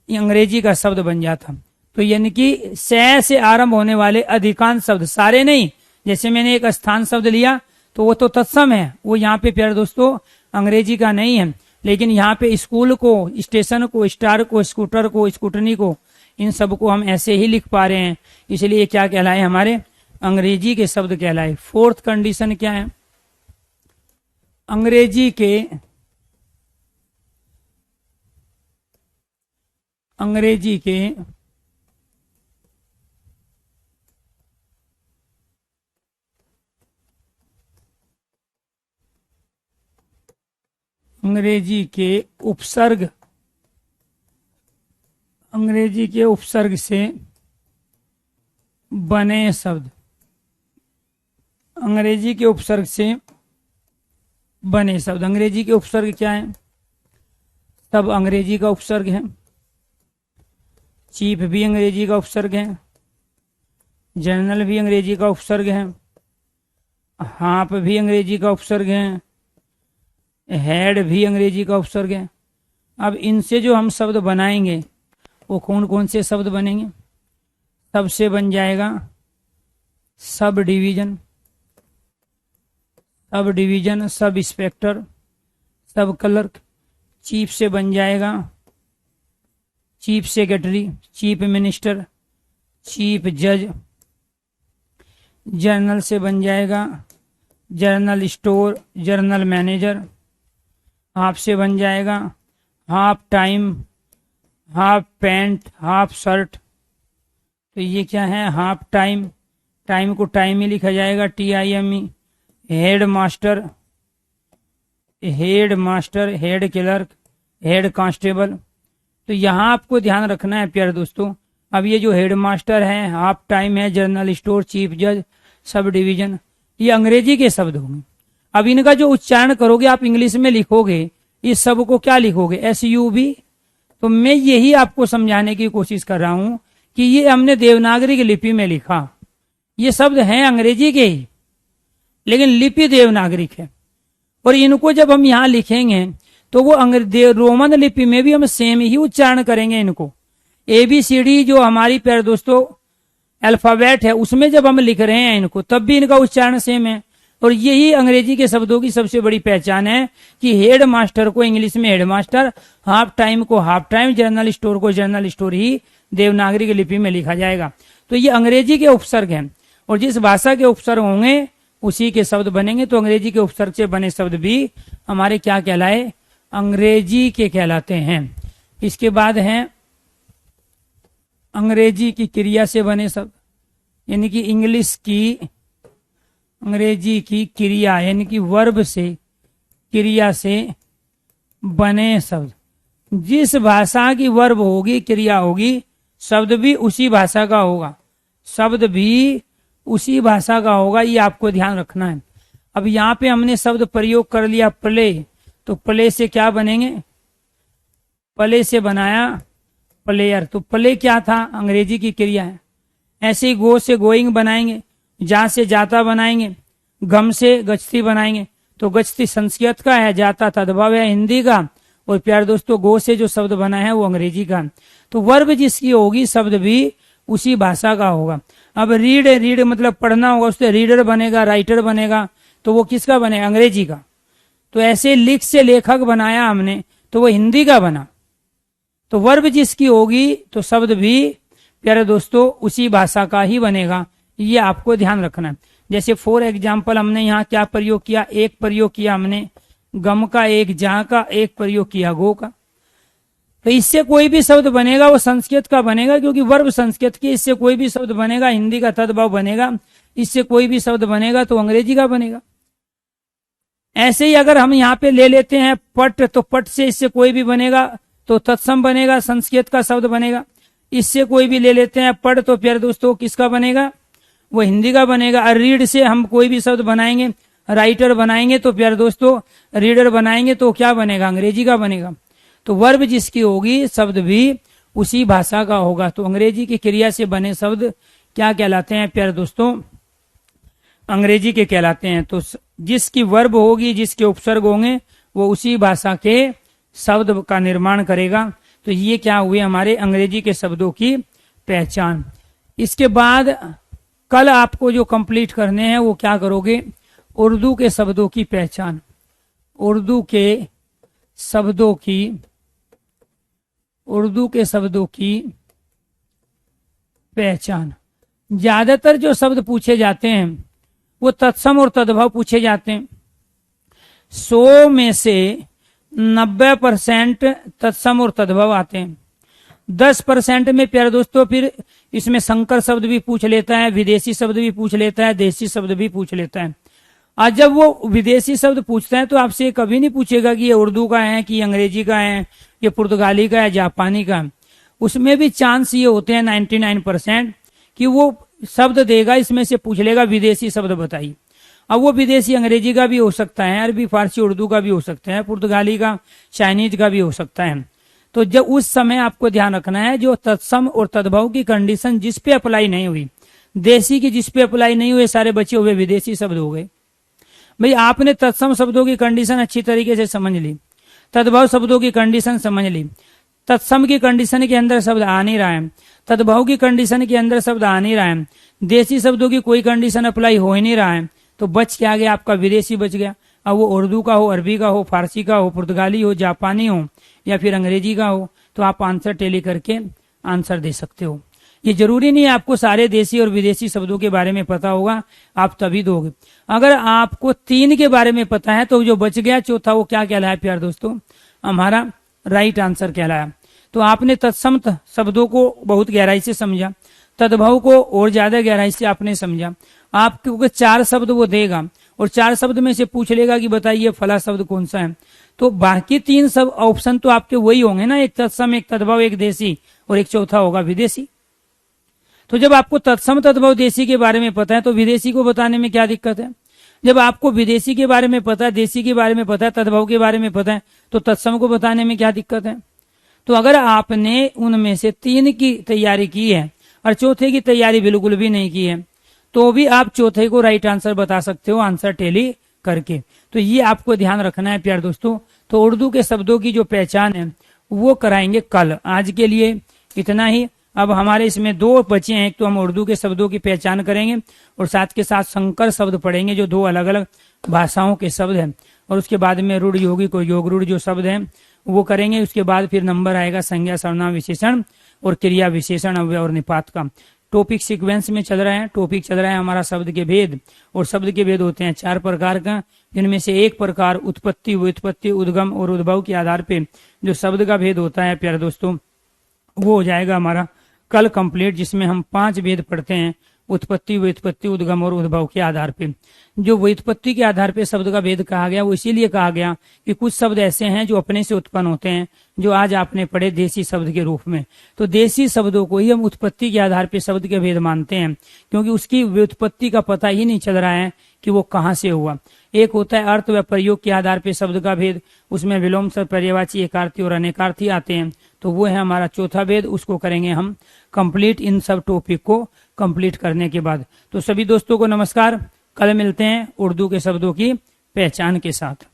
अंग्रेजी का शब्द बन जाता। तो यानी कि से आरंभ होने वाले अधिकांश शब्द, सारे नहीं, जैसे मैंने एक स्थान शब्द लिया तो वो तो तत्सम है, वो यहाँ पे प्यारे दोस्तों अंग्रेजी का नहीं है। लेकिन यहाँ पे स्कूल को, स्टेशन को, स्टार को, स्कूटर को, स्कूटनी को, इन सब को हम ऐसे ही लिख पा रहे हैं, इसलिए क्या कहलाए, हमारे अंग्रेजी के शब्द कहलाए। फोर्थ कंडीशन क्या है, अंग्रेजी के अंग्रेजी के उपसर्ग, अंग्रेजी के उपसर्ग से बने शब्द, अंग्रेजी के उपसर्ग से बने शब्द। अंग्रेजी के उपसर्ग क्या है, सब अंग्रेजी का उपसर्ग है। चीफ भी अंग्रेजी का उपसर्ग है, जनरल भी अंग्रेजी का उपसर्ग है, हाफ भी अंग्रेजी का उपसर्ग है, हेड भी अंग्रेजी का उपसर्ग है। अब इनसे जो हम शब्द बनाएंगे वो कौन कौन से शब्द बनेंगे, सबसे बन जाएगा sub division, sub division, sub inspector, सब क्लर्क। चीफ से बन जाएगा chief secretary, chief minister, chief जज। जर्नल से बन जाएगा general store, journal manager. Half से बन जाएगा half time, half pant, half shirt. तो ये क्या है, हाफ टाइम, टाइम को टाइम ही लिखा जाएगा, TIME। Head master, head clerk, head constable. तो यहाँ आपको ध्यान रखना है प्यारे दोस्तों। अब ये जो हेड मास्टर है, हाफ टाइम है, जनरल स्टोर, चीफ जज, सब डिवीजन, ये अंग्रेजी के शब्द होंगे। अब इनका जो उच्चारण करोगे आप इंग्लिश में लिखोगे, इस सब को क्या लिखोगे, SUB। तो मैं यही आपको समझाने की कोशिश कर रहा हूं कि ये हमने देवनागरी की लिपि में लिखा, ये शब्द हैं अंग्रेजी के ही लेकिन लिपि देवनागरिक है। और इनको जब हम यहाँ लिखेंगे तो वो रोमन लिपि में भी हम सेम ही उच्चारण करेंगे इनको। ABCD जो हमारी प्यारे दोस्तों अल्फाबेट है उसमें जब हम लिख रहे हैं इनको, तब भी इनका उच्चारण सेम है। और यही अंग्रेजी के शब्दों की सबसे बड़ी पहचान है कि हेड मास्टर को इंग्लिश में हेड मास्टर, हाफ टाइम को हाफ टाइम, जर्नल स्टोर को जर्नल स्टोर ही देवनागरी की लिपि में लिखा जाएगा। तो ये अंग्रेजी के उपसर्ग हैं और जिस भाषा के उपसर्ग होंगे उसी के शब्द बनेंगे। तो अंग्रेजी के उपसर्ग से बने शब्द भी हमारे क्या कहलाए, अंग्रेजी के कहलाते हैं। इसके बाद है अंग्रेजी की क्रिया से बने शब्द, यानी कि इंग्लिश की अंग्रेजी की क्रिया यानी कि वर्ब से, क्रिया से बने शब्द। जिस भाषा की वर्ब होगी, क्रिया होगी, शब्द भी उसी भाषा का होगा, शब्द भी उसी भाषा का होगा, ये आपको ध्यान रखना है। अब यहाँ पे हमने शब्द प्रयोग कर लिया प्ले, तो प्ले से क्या बनेंगे, प्ले से बनाया प्लेयर। तो प्ले क्या था, अंग्रेजी की क्रिया है। ऐसे ही गो से गोइंग बनाएंगे, जा से जाता बनाएंगे, गम से गश्ती बनाएंगे। तो गश्ती संस्कृत का है, जाता तद्भव है हिंदी का, और प्यारे दोस्तों गो से जो शब्द बना है वो अंग्रेजी का। तो वर्ब जिसकी होगी शब्द भी उसी भाषा का होगा। अब रीड, रीड मतलब पढ़ना होगा, उससे रीडर बनेगा, राइटर बनेगा, तो वो किसका बनेगा? अंग्रेजी का। तो ऐसे लिख से लेखक बनाया हमने तो वो हिंदी का बना। तो वर्ब जिसकी होगी तो शब्द भी प्यारे दोस्तों उसी भाषा का ही बनेगा, ये आपको ध्यान रखना है। जैसे फॉर एग्जाम्पल हमने यहाँ क्या प्रयोग किया? एक प्रयोग किया हमने गम का, एक जा का, एक प्रयोग किया गो का। तो इससे कोई भी शब्द बनेगा वो संस्कृत का बनेगा, क्योंकि वर्ब संस्कृत की। इससे कोई भी शब्द बनेगा हिंदी का तद्भव बनेगा, इससे कोई भी शब्द बनेगा तो अंग्रेजी का बनेगा। ऐसे ही अगर हम यहाँ पे ले लेते हैं पट, तो पट से इससे कोई भी बनेगा तो तत्सम बनेगा, संस्कृत का शब्द बनेगा। इससे कोई भी ले लेते हैं पढ़, तो प्यारे दोस्तों किसका बनेगा? वो हिंदी का बनेगा। और रीड से हम कोई भी शब्द बनाएंगे, राइटर बनाएंगे तो प्यारे दोस्तों रीडर बनाएंगे तो क्या बनेगा? अंग्रेजी का बनेगा। तो वर्ब जिसकी होगी शब्द भी उसी भाषा का होगा। तो अंग्रेजी की क्रिया से बने शब्द क्या कहलाते हैं प्यारे दोस्तों? अंग्रेजी के कहलाते हैं। तो जिसकी वर्ब होगी, जिसके उपसर्ग होंगे, वो उसी भाषा के शब्द का निर्माण करेगा। तो ये क्या हुए हमारे अंग्रेजी के शब्दों की पहचान। इसके बाद कल आपको जो कंप्लीट करने हैं वो क्या करोगे? उर्दू के शब्दों की पहचान। उर्दू के शब्दों की पहचान। ज्यादातर जो शब्द पूछे जाते हैं वो तत्सम और तद्भव पूछे जाते हैं। 100 में से 90% तत्सम और तद्भव आते हैं। 10% में प्यारे दोस्तों फिर इसमें संकर शब्द भी पूछ लेता है, विदेशी शब्द भी पूछ लेता है, देशी शब्द भी पूछ लेता है। आज जब वो विदेशी शब्द पूछता है तो आपसे कभी नहीं पूछेगा कि ये उर्दू का है, कि अंग्रेजी का है, ये पुर्तगाली का है, जापानी का। उसमें भी चांस ये होते हैं 99% कि वो शब्द देगा, इसमें से पूछ लेगा विदेशी शब्द बताइए। अब वो विदेशी अंग्रेजी का भी हो सकता है, अरबी, फारसी, उर्दू का भी हो सकता है, पुर्तगाली का, चाइनीज का भी हो सकता है। तो जब उस समय आपको ध्यान रखना है जो तत्सम और तद्भव की कंडीशन जिस पे अप्लाई नहीं हुई, देशी की जिस पे अप्लाई नहीं हुए, सारे बचे हुए विदेशी शब्द हो गए। भाई आपने तत्सम शब्दों की कंडीशन अच्छी तरीके से समझ ली, तद्भव शब्दों की कंडीशन समझ ली। तत्सम की कंडीशन के अंदर शब्द आ नहीं रहा है, तद्भव की कंडीशन के अंदर शब्द आ नहीं रहा है, देशी शब्दों की कोई कंडीशन अप्लाई हो ही नहीं रहा है, तो बच क्या गया? आपका विदेशी बच गया। अब वो उर्दू का हो, अरबी का हो, फारसी का हो, पुर्तगाली हो, जापानी हो या फिर अंग्रेजी का हो, तो आप आंसर टैली करके आंसर दे सकते हो। ये जरूरी नहीं है आपको सारे देशी और विदेशी शब्दों के बारे में पता होगा, आप तभी दोगे। अगर आपको 3 के बारे में पता है तो जो बच गया चौथा वो क्या कहलाया प्यार दोस्तों? हमारा राइट आंसर कहलाया। तो आपने तत्सम शब्दों को बहुत गहराई से समझा, तद्भव को और ज्यादा गहराई से आपने समझा। आपको 4 शब्द वो देगा और 4 शब्द में से पूछ लेगा कि बताइए फला शब्द कौन सा है। तो बाकी 3 सब ऑप्शन तो आपके वही होंगे ना, एक तत्सम, एक तद्भव, एक देशी, और एक चौथा होगा विदेशी। तो जब आपको तत्सम, तद्भव, देशी के बारे में पता है तो विदेशी को बताने में क्या दिक्कत है? जब आपको विदेशी के बारे में पता है, देशी के बारे में पता है, तद्भव के बारे में पता है, तो तत्सम को बताने में क्या दिक्कत है? तो अगर आपने उनमें से 3 की तैयारी की है और चौथे की तैयारी बिल्कुल भी नहीं की है, तो भी आप चौथे को राइट आंसर बता सकते हो आंसर टैली करके। तो ये आपको ध्यान रखना है प्यार दोस्तों। तो उर्दू के शब्दों की जो पहचान है वो कराएंगे कल। आज के लिए इतना ही। अब हमारे इसमें 2 बचे हैं, एक तो हम उर्दू के शब्दों की पहचान करेंगे और साथ के साथ संकर शब्द पढ़ेंगे जो 2 अलग अलग भाषाओं के शब्द हैं, और उसके बाद में रूढ़ यौगिक और योग रूढ़ जो शब्द हैं वो करेंगे। उसके बाद फिर नंबर आएगा संज्ञा, सर्वनाम, विशेषण और क्रिया विशेषण, अव्यय और निपात का। टॉपिक सीक्वेंस में चल रहा है। टॉपिक चल रहा है हमारा शब्द के भेद, और शब्द के भेद होते हैं 4 प्रकार का, जिनमें से एक प्रकार उत्पत्ति, व्युत्पत्ति, उद्गम और उद्भव के आधार पे जो शब्द का भेद होता है प्यारे दोस्तों, वो हो जाएगा हमारा कल कंप्लीट, जिसमें हम 5 भेद पढ़ते हैं उत्पत्ति, व्युत्पत्ति, उद्गम और उद्भव के आधार पे। जो व्युत्पत्ति के आधार पे शब्द का भेद कहा गया वो इसीलिए कहा गया कि कुछ शब्द ऐसे हैं जो अपने से उत्पन्न होते हैं, जो आज आपने पढ़े देशी शब्द के रूप में। तो देशी शब्दों को ही हम उत्पत्ति के आधार पे शब्द के भेद मानते हैं, क्योंकि उसकी व्युत्पत्ति का पता ही नहीं चल रहा है कि वो कहाँ से हुआ। एक होता है अर्थ व प्रयोग के आधार पे शब्द का भेद, उसमें विलोम शब्द, पर्यायवाची, एकार्थी और अनेकार्थी आते हैं, तो वो है हमारा चौथा भेद। उसको करेंगे हम कंप्लीट इन सब टॉपिक को कंप्लीट करने के बाद। तो सभी दोस्तों को नमस्कार, कल मिलते हैं उर्दू के शब्दों की पहचान के साथ।